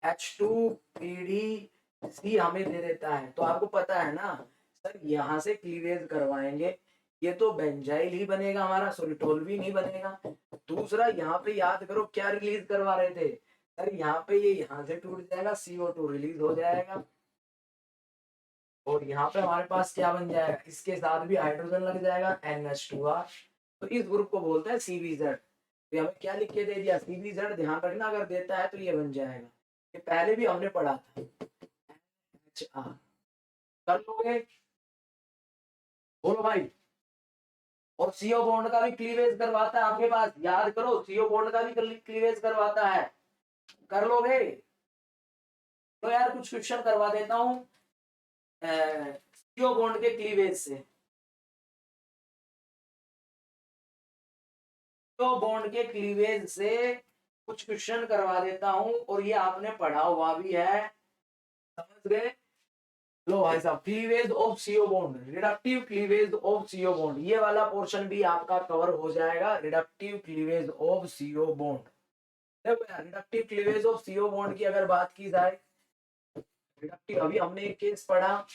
H2PDC हमें दे देता है, तो आपको पता है ना सर यहाँ से क्लीवेज करवाएंगे, ये तो बेंजाइल ही बनेगा हमारा, सॉरी टोल्यूइन ही बनेगा। दूसरा यहाँ पे याद करो क्या रिलीज करवा रहे थे सर, यहाँ पे ये यहाँ से टूट जाएगा, CO2 रिलीज हो जाएगा, और यहाँ पे हमारे पास क्या बन जाएगा, इसके साथ भी हाइड्रोजन लग जाएगा NH2R, तो इस ग्रुप को बोलते हैं CBZ। तो हमें क्या लिख के दे दिया CBZ, ध्यान रखना अगर देता है तो ये बन जाएगा, ये पहले भी हमने पढ़ा था NHR। कर लोगे, बोलो भाई। और CO बॉन्ड का भी क्लीवेज करवाता है आपके पास, याद करो CO बॉन्ड का भी क्लीवेज करवाता है, कर लोगे। तो यार कुछ क्वेश्चन करवा देता हूँ CO बॉन्ड के क्लीवेज से, तो बॉन्ड के क्लीवेज से कुछ क्वेश्चन करवा देता हूं, और ये आपने पढ़ा हुआ भी है, समझ गए। लो भाई साहब, cleavage of CO bond, reductive cleavage of CO bond, ये वाला पोर्शन भी आपका कवर हो जाएगा, reductive cleavage of CO bond. देखो यार reductive cleavage of CO bond की अगर बात की जाए, रिडक्टिव अभी हमने एक केस पढ़ा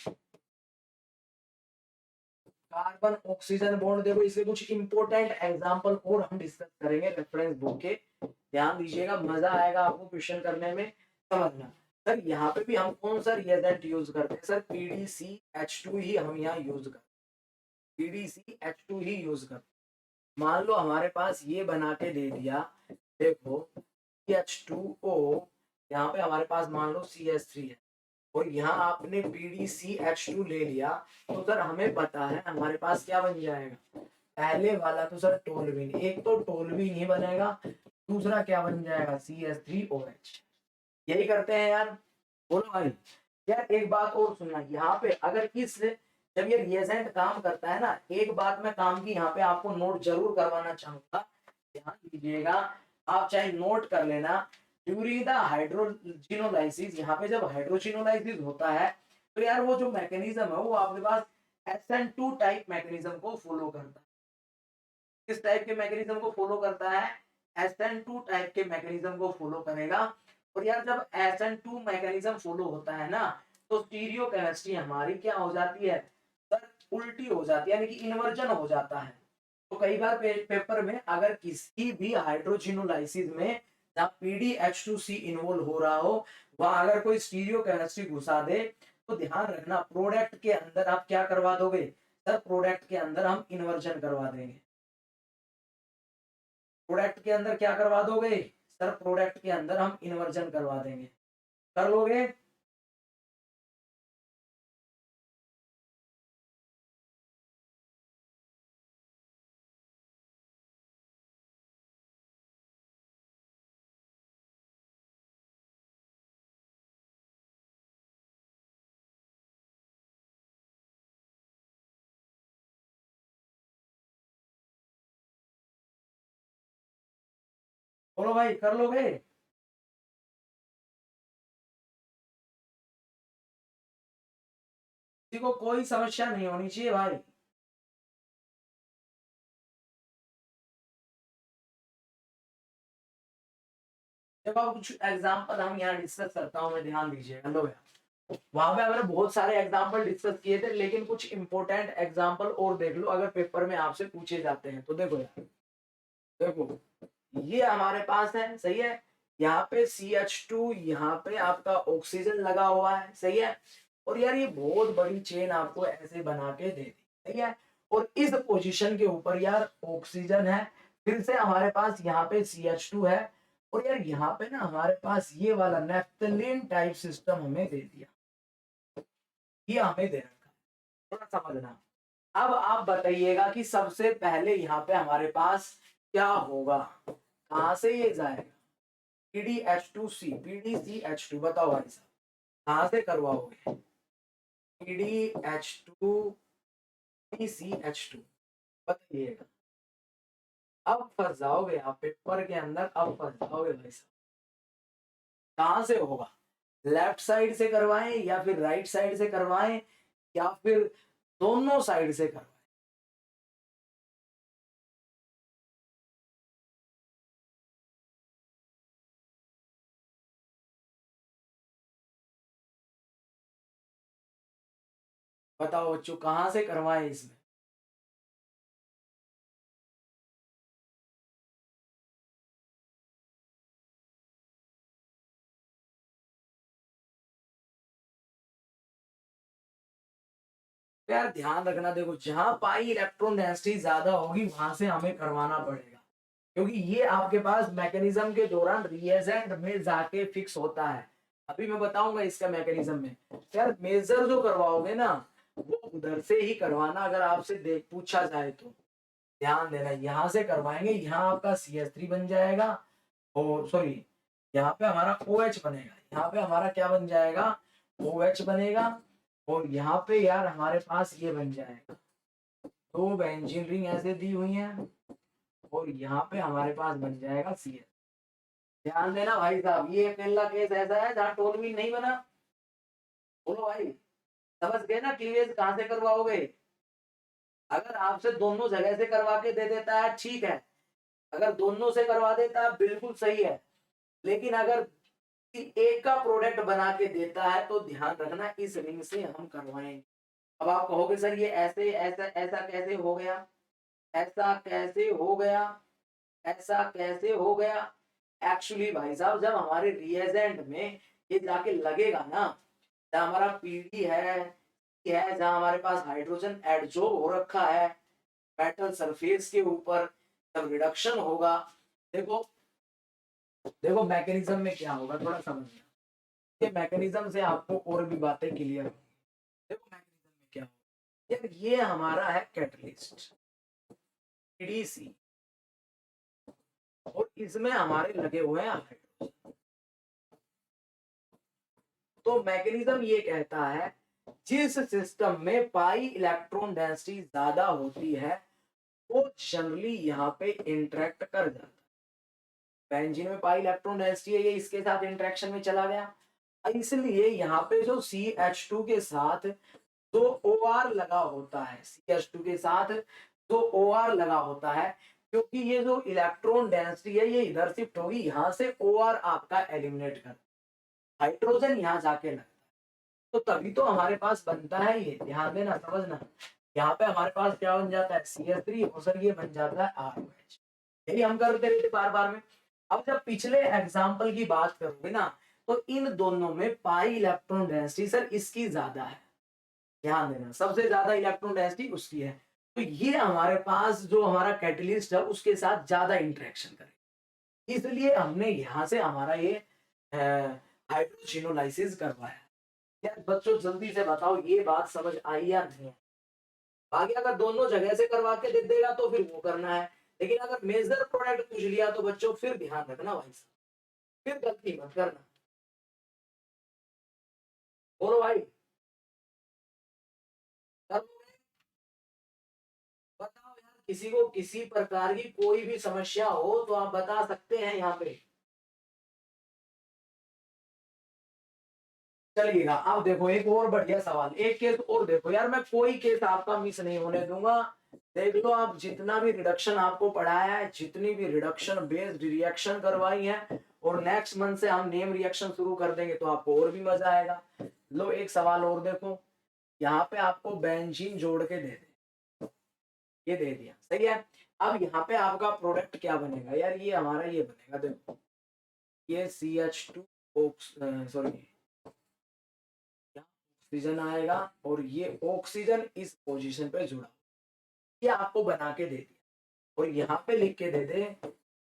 कार्बन ऑक्सीजन बॉन्ड, देखो इसके कुछ इंपॉर्टेंट एग्जांपल और हम डिस्कस करेंगे रेफरेंस बुक के, ध्यान दीजिएगा, मजा आएगा आपको क्वेश्चन करने में, समझना। सर यहाँ पे भी हम कौन सा रिएजेंट यूज करते हैं सर, PDCH2 ही हम यहाँ यूज करते हैं, PDCH2 ही यूज करते हैं। मान लो हमारे पास ये बना के दे दिया, देखो H2O, यहाँ पे हमारे पास मान लो CH3 है, और यहाँ आपने PDCH2 ले लिया, तो सर हमें पता है हमारे पास क्या बन जाएगा, पहले वाला तो सर टोल्यूइन, एक तो टोल्यूइन ही बनेगा, दूसरा क्या बन जाएगा CH3OH। यही करते हैं यार, बोलो भाई। यार एक बात और सुनना, यहाँ पे अगर इस जब ये रिएजेंट काम करता है ना, एक बात मैं काम की यहाँ पे आपको नोट जरूर करवाना चाहूंगा, ध्यान दीजिएगा, आप चाहे नोट कर लेना, ड्यूरिंग द हाइड्रोजिनोलाइसिस, यहाँ पे जब हाइड्रोजिनोलाइसिस होता है तो यार वो जो मैकेनिज्म है वो आपके पास SN2 टाइप मैकेनिज्म को फॉलो करता है। किस टाइप के मैकेनिज्म को फॉलो करता है, SN2 टाइप के मैकेनिज्म को फॉलो करेगा। और यार जब SN2 मैकेनिज्म फॉलो होता है ना, तो स्टीरियो केमिस्ट्री हमारी क्या हो जाती है सर, उल्टी हो जाती है, यानी कि इन्वर्जन हो जाता है। तो कई बार पेपर में अगर किसी भी हाइड्रोजिनोलाइसिस में जहाँ PDH2C इन्वॉल्व हो रहा हो, वहां अगर कोई स्टीरियो केमिस्ट्री घुसा दे, तो ध्यान रखना प्रोडक्ट के अंदर आप क्या करवा दोगे सर, प्रोडक्ट के अंदर हम इन्वर्जन करवा देंगे। प्रोडक्ट के अंदर क्या करवा दोगे सर, प्रोडक्ट के अंदर हम इन्वर्जन करवा देंगे, कर लोगे। बोलो भाई कर लोगे। किसी को कोई समस्या नहीं होनी चाहिए भाई। देखो कुछ एग्जांपल हम यहाँ डिस्कस करता हूँ मैं, ध्यान दीजिए, लो यार वहां पे हमने बहुत सारे एग्जांपल डिस्कस किए थे, लेकिन कुछ इंपॉर्टेंट एग्जांपल और देख लो अगर पेपर में आपसे पूछे जाते हैं तो। देखो यार, देखो ये हमारे पास है, सही है, यहाँ पे CH2, यहाँ पे आपका ऑक्सीजन लगा हुआ है, सही है, और यार ये बहुत बड़ी चेन आपको ऐसे बना के दे दी, सही है, और इस पोजीशन के ऊपर यार ऑक्सीजन है, फिर से हमारे पास यहाँ पे CH2 है, और यार यहाँ पे ना हमारे पास ये वाला नेफ्थलीन टाइप सिस्टम हमें दे दिया, ये हमें दे रखा है, थोड़ा समझना। अब आप बताइएगा कि सबसे पहले यहाँ पे हमारे पास क्या होगा, कहां से ये जाएगा, PDH2C, PDCH2, बताओ भाई साहब कहां से करवाओगे, PDH2 PCH2, बताइएगा। अब फंस जाओगे आप पेपर के अंदर, अब फंस जाओगे भाई साहब। कहां से होगा, लेफ्ट साइड से करवाएं या फिर राइट साइड से करवाएं या फिर दोनों साइड से करवाएं? बताओ बच्चों कहां से करवाएं इसमें? तो यार ध्यान रखना, देखो जहां पाई इलेक्ट्रॉन डेंसिटी ज्यादा होगी वहां से हमें करवाना पड़ेगा, क्योंकि ये आपके पास मैकेनिज्म के दौरान रिएजेंट में जाके फिक्स होता है। अभी मैं बताऊंगा इसका मैकेनिज्म में। तो यार मेजर जो करवाओगे ना वो उधर से ही करवाना, अगर आपसे देख पूछा जाए तो। ध्यान देना, यहाँ से करवाएंगे, यहाँ आपका CH3 बन जाएगा, और सॉरी यहाँ पे हमारा OH बनेगा, यहाँ पे हमारा क्या बन जाएगा, OH बनेगा, और यहाँ पे यार हमारे पास ये बन जाएगा, दो बेंजीन रिंग ऐसे दी हुई हैं, और यहाँ पे हमारे पास बन जाएगा CH। ध्यान देना भाई साहब, ये पहला केस ऐसा है जहाँ टोलवीन नहीं बना। बोलो भाई, समझ गए ना क्लीवेज कहाँ से करवाओगे? अगर आपसे दोनों जगह से करवा के दे देता है ठीक है, अगर दोनों से करवा देता है बिल्कुल सही है, लेकिन अगर एक का प्रोडक्ट बना के देता है तो ध्यान रखना इस रिंग से हम करवाएंगे। अब आप कहोगे सर ये ऐसे ऐसा ऐसा कैसे हो गया, ऐसा कैसे हो गया, ऐसा कैसे हो गया? एक्चुअली भाई साहब जब हमारे रिएजेंट में ये जाके लगेगा ना, जहाँ हमारा पीडी है जहाँ हमारे पास हाइड्रोजन एडजॉर्ब हो रखा है मेटल सरफेस के ऊपर, जब रिडक्शन होगा, देखो देखो मैकेनिज्म में क्या होगा थोड़ा समझना, ये मैकेनिज्म से आपको और भी बातें क्लियर होंगी। देखो मैकेनिज्म में क्या होगा, यार ये हमारा है कैटलिस्ट पीडीसी, और इसमें हमारे लगे हुए हैं हाइड्रोजन। तो मैकेनिज्म ये कहता है जिस सिस्टम में पाई इलेक्ट्रॉन डेंसिटी ज्यादा होती है वो जनरली यहाँ पे इंटरेक्ट कर जाता है। बेंजीन में पाई इलेक्ट्रॉन डेंसिटी है, ये इसके साथ इंटरेक्शन में चला गया, इसलिए यहाँ पे जो CH2 के साथ जो OR लगा होता है, CH2 के साथ जो OR लगा होता है, क्योंकि ये जो इलेक्ट्रॉन डेंसिटी है ये इधर शिफ्ट होगी, यहाँ से OR आपका एलिमिनेट कर, हाइड्रोजन यहाँ जाके लगता है, तो तभी तो हमारे पास बनता है ये। ध्यान देना समझना, यहाँ पे हमारे पास क्या बन जाता है CH3, और सर ये बन जाता है ROH। यही हम करते रहते बार बार में। अब जब पिछले एग्जाम्पल की बात करोगे ना तो इन दोनों में पाई इलेक्ट्रॉन डेंसिटी सर इसकी ज्यादा है, ध्यान देना सबसे ज्यादा इलेक्ट्रॉन डेंसिटी उसकी है, तो ये हमारे पास जो हमारा कैटलिस्ट है उसके साथ ज्यादा इंटरेक्शन करेगा, इसलिए हमने यहाँ से हमारा ये हाइड्रोजिनोलाइसिस करवाया। यार बच्चों जल्दी से बताओ ये बात समझ आई या नहीं? आगे अगर दोनों जगह से करवा के दे देगा तो फिर वो करना है, लेकिन अगर मेजर प्रोडक्ट पूछ लिया तो बच्चों फिर ध्यान रखना भाई साहब, फिर गलती मत करना। बोलो भाई, करोगे? बताओ यार, किसी को किसी प्रकार की कोई भी समस्या हो तो आप बता सकते हैं यहाँ पे। चलिएगा अब देखो एक और बढ़िया सवाल, एक केस और देखो यार, मैं कोई केस आपका मिस नहीं होने दूंगा। देख लो आप जितना भी रिडक्शन आपको पढ़ाया है, जितनी भी रिडक्शन बेस्ड रिएक्शन करवाई है, और नेक्स्ट मंथ से हम नेम रिएक्शन शुरू कर देंगे तो आपको और भी मजा आएगा। लो एक सवाल और देखो, यहाँ पे आपको बेंजीन जोड़ के दे दे, ये दे दिया सही है। अब यहाँ पे आपका प्रोडक्ट क्या बनेगा यार, ये हमारा ये बनेगा, देखो ये CH2 सॉरी ऑक्सीजन आएगा, और ये ऑक्सीजन इस पोजीशन पे जुड़ा, ये आपको बना के दे दिया, और यहाँ पे लिख के दे दे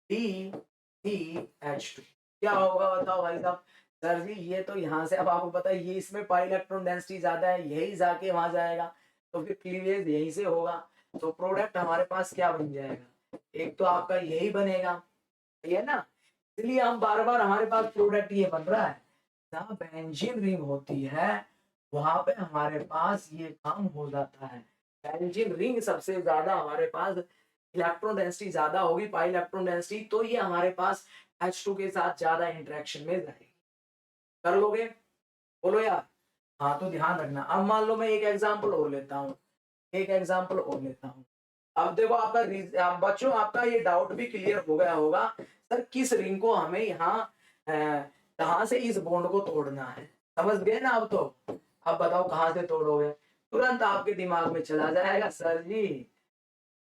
DCH2, क्या होगा बताओ भाई साहब? सर जी ये तो यहाँ से, अब आपको पता है ये इसमें पाई इलेक्ट्रॉन डेंसिटी ज्यादा है, यही जाके वहां जाएगा, तो फिर क्लीवेज यहीं से होगा, तो प्रोडक्ट हमारे पास क्या बन जाएगा, एक तो आपका यही बनेगा, सही है ना? इसलिए हम बार बार हमारे पास प्रोडक्ट ये बन रहा है, जहाँ बेंजीन रिंग होती है वहां पे हमारे पास ये काम हो जाता है। बेंजीन रिंग सबसे ज्यादा हमारे पास इलेक्ट्रॉन डेंसिटी ज्यादा होगी, पाई इलेक्ट्रॉन डेंसिटी, तो ये हमारे पास H2 के साथ ज्यादा इंटरेक्शन में जाएगी। कर लोगे? बोलो यार। हाँ तो ध्यान रखना। अब मान लो मैं एक एग्जांपल और लेता हूँ, एक एग्जांपल और लेता हूँ। अब देखो आप बच्चों आपका ये डाउट भी क्लियर हो गया होगा, सर किस रिंग को हमें यहाँ कहाँ से इस बॉन्ड को तोड़ना है। समझ गए ना अब तो? अब बताओ कहाँ से तोड़ोगे? तुरंत आपके दिमाग में चला जाएगा सर जी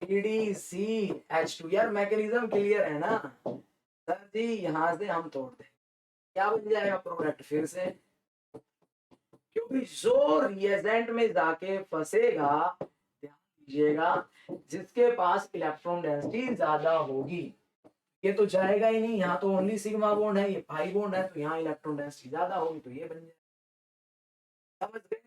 PDCH2। यार मैकेनिज्म क्लियर है ना सर जी? यहाँ से हम तोड़ दें, क्या बन जाएगा प्रोडक्ट फिर से, क्योंकि जो रिएजेंट में जाके फंसेगा, ध्यान दीजिएगा, जिसके पास इलेक्ट्रॉन डेंसिटी ज्यादा होगी, ये तो जाएगा ही नहीं। यहाँ तो ओनली सिग्मा बॉन्ड है, ये पाई बॉन्ड है, तो यहाँ इलेक्ट्रॉन डेंसिटी ज्यादा होगी, तो ये बन जाएगा। समझ गए?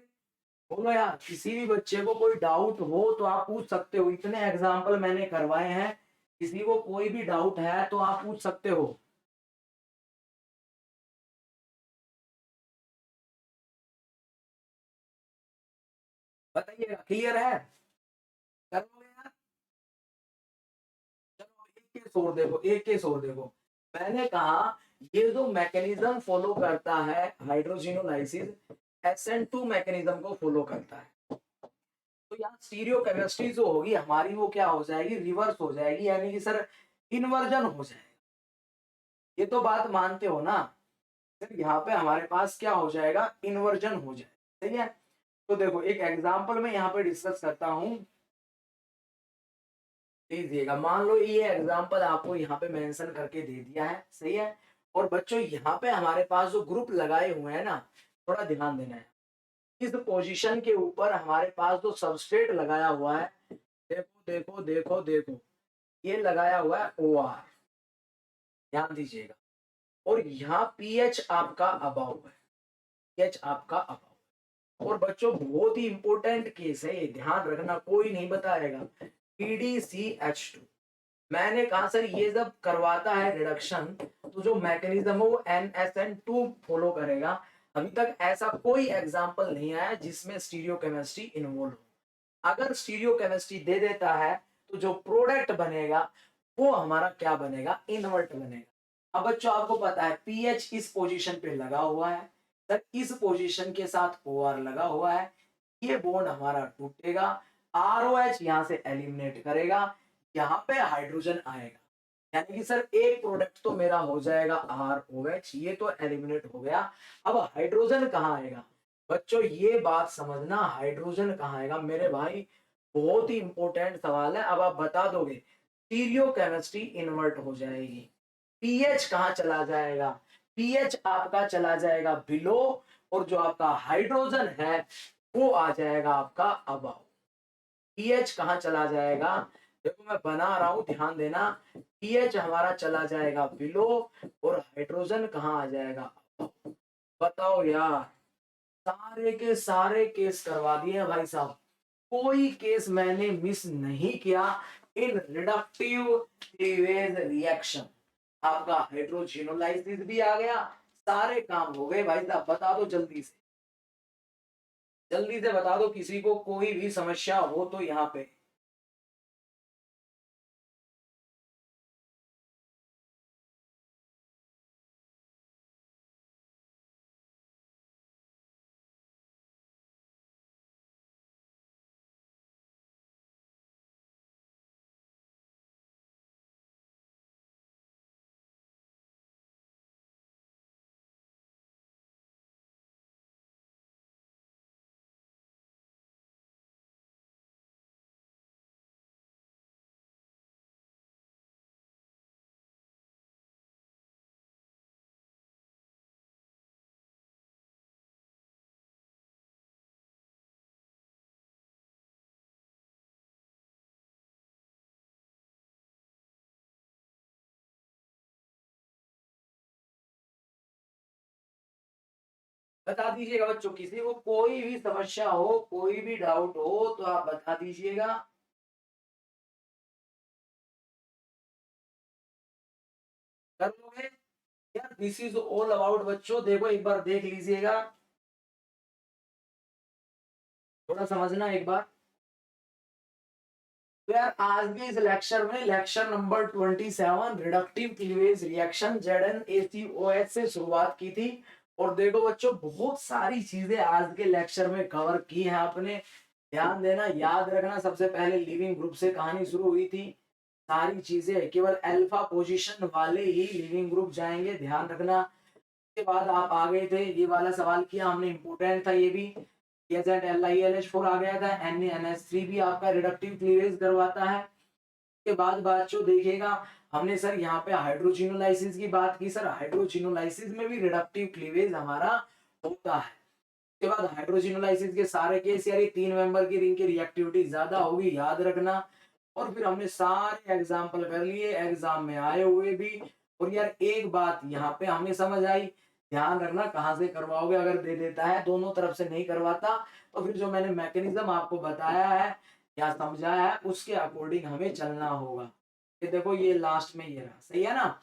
बोलो यार। किसी भी बच्चे को कोई डाउट हो तो आप पूछ सकते हो, इतने एग्जाम्पल मैंने करवाए हैं, किसी को कोई भी डाउट है तो आप पूछ सकते हो। बताइएगा, क्लियर है? कर लोगे यार? चलो एक केस और देखो, एक केस और देखो। मैंने कहा ये जो मैकेनिज्म फॉलो करता है हाइड्रोजिनोलाइसिस, SN2 मैकेनिज्म को फॉलो करता है, तो यहाँ स्टीरियो केमिस्ट्री जो होगी हमारी वो क्या हो जाएगी, रिवर्स हो जाएगी, यानी कि सर इन्वर्जन हो जाएगा। ये तो बात मानते हो ना सर? यहाँ पे हमारे पास क्या हो जाएगा, इन्वर्जन हो जाएगा। सही है? तो देखो एक एग्जांपल में यहाँ पे डिस्कस करता हूँ, लीजिएगा। मान लो ये एग्जांपल आपको यहाँ पे मेंशन करके दे दिया है, सही है? और बच्चों यहाँ पे हमारे पास जो ग्रुप लगाए हुए हैं ना, थोड़ा ध्यान देना है। इस पोजीशन के ऊपर हमारे पास जो सबस्ट्रेट लगाया हुआ है, देखो देखो देखो देखो, ये लगाया हुआ है OR, ध्यान दीजिएगा। और यहाँ पीएच आपका अबाव है, पीएच आपका अबाव। और बच्चों बहुत ही इंपॉर्टेंट केस है ये, ध्यान रखना, कोई नहीं बताएगा। PDCH2, मैंने कहा सर ये जब करवाता है रिडक्शन, तो जो मैकेनिज्म है वो NSN2 फॉलो करेगा। अभी तक ऐसा कोई एग्जांपल नहीं आया जिसमें स्टीरियो केमिस्ट्री इन्वॉल्व हो। अगर स्टीरियो केमिस्ट्री दे देता है तो जो प्रोडक्ट बनेगा वो हमारा क्या बनेगा, इन्वर्ट बनेगा। अब बच्चों आपको पता है पीएच इस पोजीशन पे लगा हुआ है, सर इस पोजीशन के साथ OR लगा हुआ है, ये बॉन्ड हमारा टूटेगा, ROH यहां से एलिमिनेट करेगा, यहाँ पे हाइड्रोजन आएगा, यानी कि सर एक प्रोडक्ट तो मेरा हो जाएगा ROH, ये तो एलिमिनेट हो गया। अब हाइड्रोजन कहाँ आएगा बच्चों, ये बात समझना, हाइड्रोजन कहाँ आएगा मेरे भाई, बहुत ही इंपॉर्टेंट सवाल है। अब आप बता दोगे, स्टीरियो केमिस्ट्री इन्वर्ट हो जाएगी, पीएच कहाँ चला जाएगा, पीएच आपका चला जाएगा बिलो, और जो आपका हाइड्रोजन है वो आ जाएगा आपका अबाव। पीएच कहाँ चला जाएगा, देखो मैं बना रहा हूं, ध्यान देना, पीएच हमारा चला जाएगा बिलो, और हाइड्रोजन कहाँ आ जाएगा above। बताओ यार, सारे के सारे केस करवा दिए भाई साहब, कोई केस मैंने मिस नहीं किया इन रिडक्टिव क्लीवेज रिएक्शन। आपका हाइड्रोजिनोलाइसिस भी आ गया, सारे काम हो गए भाई साहब। बता दो जल्दी से, जल्दी से बता दो, किसी को कोई भी समस्या हो तो यहाँ पे। बता दीजिएगा बच्चों, किसी को कोई भी समस्या हो, कोई भी डाउट हो तो आप बता दीजिएगा। कर लोगे यार? दिस इज ऑल अबाउट बच्चों, देखो एक बार देख लीजिएगा, थोड़ा समझना एक बार। तो यार आज के इस लेक्चर में lecture number 27 reductive cleavage reaction ZnACOH से शुरुआत की थी। और देखो बच्चों बहुत सारी चीजें आज के लेक्चर में कवर की है आपने। ध्यान देना, याद रखना, सबसे पहले लिविंग ग्रुप से कहानी शुरू हुई थी। सारी चीजें केवल अल्फा पोजीशन वाले ही लिविंग ग्रुप जाएंगे, ध्यान रखना। के बाद आप आ गए थे, ये वाला सवाल किया हमने, इंपोर्टेंट था ये भी। LiLH4 आ गया था, NaNH3 भी आपका रिडक्टिव क्लीवेज करवाता है। के बाद बच्चों देखिएगा हमने सर यहाँ पे हाइड्रोजिनोलाइसिस की बात की। सर हाइड्रोजिनोलाइसिस में भी रिडक्टिव क्लीवेज हमारा होता है। के बाद हाइड्रोजिनोलाइसिस के सारे केस यार 3 मेंबर की रिंग की रिएक्टिविटी ज्यादा होगी, याद रखना। और फिर हमने सारे एग्जाम्पल कर लिए, एग्जाम में आए हुए भी। और यार एक बात यहाँ पे हमें समझ आई, ध्यान रखना कहाँ से करवाओगे। अगर दे देता है दोनों तरफ से नहीं करवाता, तो फिर जो मैंने मैकेनिज्म आपको बताया है या समझाया है उसके अकॉर्डिंग हमें चलना होगा। ये देखो ये लास्ट में ये रहा, सही है ना।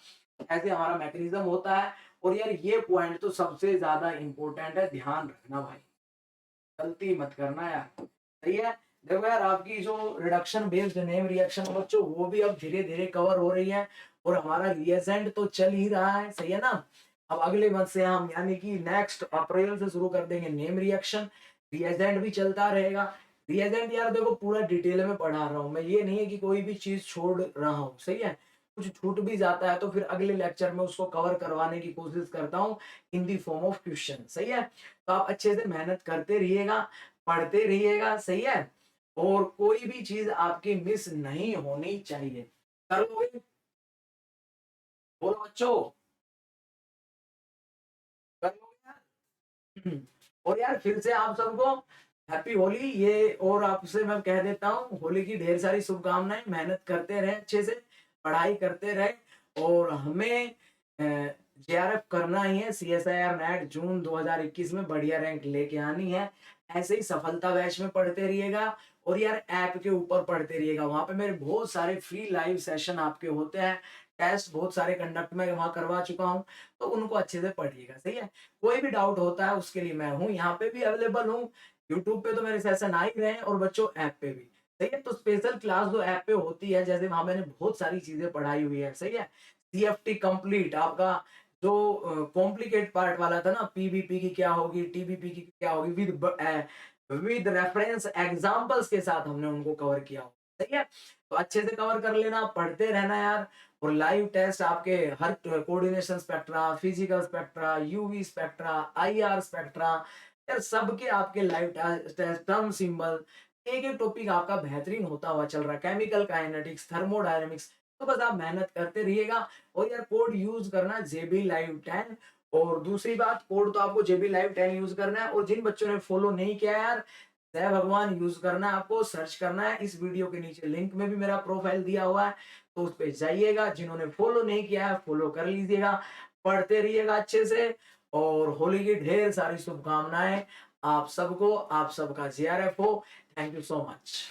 ऐसे हमारा मैकेनिज्म होता है। और यार ये पॉइंट तो सबसे ज्यादा इंपॉर्टेंट है, ध्यान रखना भाई, गलती मत करना यार, सही है। देखो यार आपकी जो रिडक्शन बेस्ड नेम रिएक्शन बच्चों वो भी अब धीरे धीरे कवर हो रही है। और हमारा रिएजेंट तो चल ही रहा है, सही है ना। अब अगले मंथ से हम यानी कि नेक्स्ट अप्रैल से शुरू कर देंगे नेम रिएक्शन। रिएजेंट भी चलता रहेगा। रिएजेंट यार देखो पूरा डिटेल में पढ़ा रहा हूँ मैं, ये नहीं है कि कोई भी चीज छोड़ रहा हूँ, सही है। कुछ छूट भी जाता है तो फिर अगले लेक्चर में उसको कवर करवाने की कोशिश करता हूँ इन दी फॉर्म ऑफ क्वेश्चन, सही है। तो आप अच्छे से मेहनत करते रहिएगा, पढ़ते रहिएगा, सही है। और कोई भी चीज आपकी मिस नहीं होनी चाहिए। कर लोगे? बोलो बच्चों, कर लोगे यार? और यार फिर से आप सबको हैप्पी होली। ये और आपसे मैं कह देता हूँ होली की ढेर सारी शुभकामनाएं। मेहनत करते रहे, अच्छे से पढ़ाई करते रहे। और हमें JRF करना ही है, CSIR नेट जून 2021 में बढ़िया रैंक लेके आनी है। ऐसे ही सफलता बैच में पढ़ते रहिएगा। और यार ऐप के ऊपर पढ़ते रहिएगा, वहां पे मेरे बहुत सारे फ्री लाइव सेशन आपके होते हैं। टेस्ट बहुत सारे कंडक्ट में वहां करवा चुका हूँ, तो उनको अच्छे से पढ़िएगा, सही है। कोई भी डाउट होता है उसके लिए मैं हूँ, यहाँ पे भी अवेलेबल हूँ। यूट्यूब पे तो मेरे सेशन आ ही रहे हैं और बच्चों ऐप पे भी, सही है। तो स्पेशल क्लास जो ऐप पे होती है, जैसे वहां मैंने बहुत सारी चीजें पढ़ाई हुई है, सही है। CFT कंप्लीट आपका जो कॉम्प्लिकेट पार्ट वाला था ना, PBP की क्या होगी, TBP की क्या होगी, विद रेफरेंस एग्जांपल्स के साथ हमने उनको कवर किया हो, सही है। तो अच्छे से कवर कर लेना, पढ़ते रहना यार। और लाइव टेस्ट आपके हर coordination spectra, physical spectra, UV spectra, IR spectra, यार सबके आपके लाइव टेस्ट, टर्म सिंबल, एक एक टॉपिक आपका बेहतरीन होता हुआ चल रहा है। केमिकल काइनेटिक्स, थर्मोडायनेमिक्स, तो बस आप मेहनत करते रहिएगा। और यार कोड यूज करना JB Live 10। और दूसरी बात, कोड तो आपको JB Live 10 यूज करना है। और जिन बच्चों ने फॉलो नहीं किया यार, जय भगवान यूज करना है, आपको सर्च करना है। इस वीडियो के नीचे लिंक में भी मेरा प्रोफाइल दिया हुआ है, तो उस पे जाइएगा। जिन्होंने फॉलो नहीं किया है फॉलो कर लीजिएगा। पढ़ते रहिएगा अच्छे से। और होली की ढेर सारी शुभकामनाएं आप सबको, आप सबका JRF हो। Thank you so much.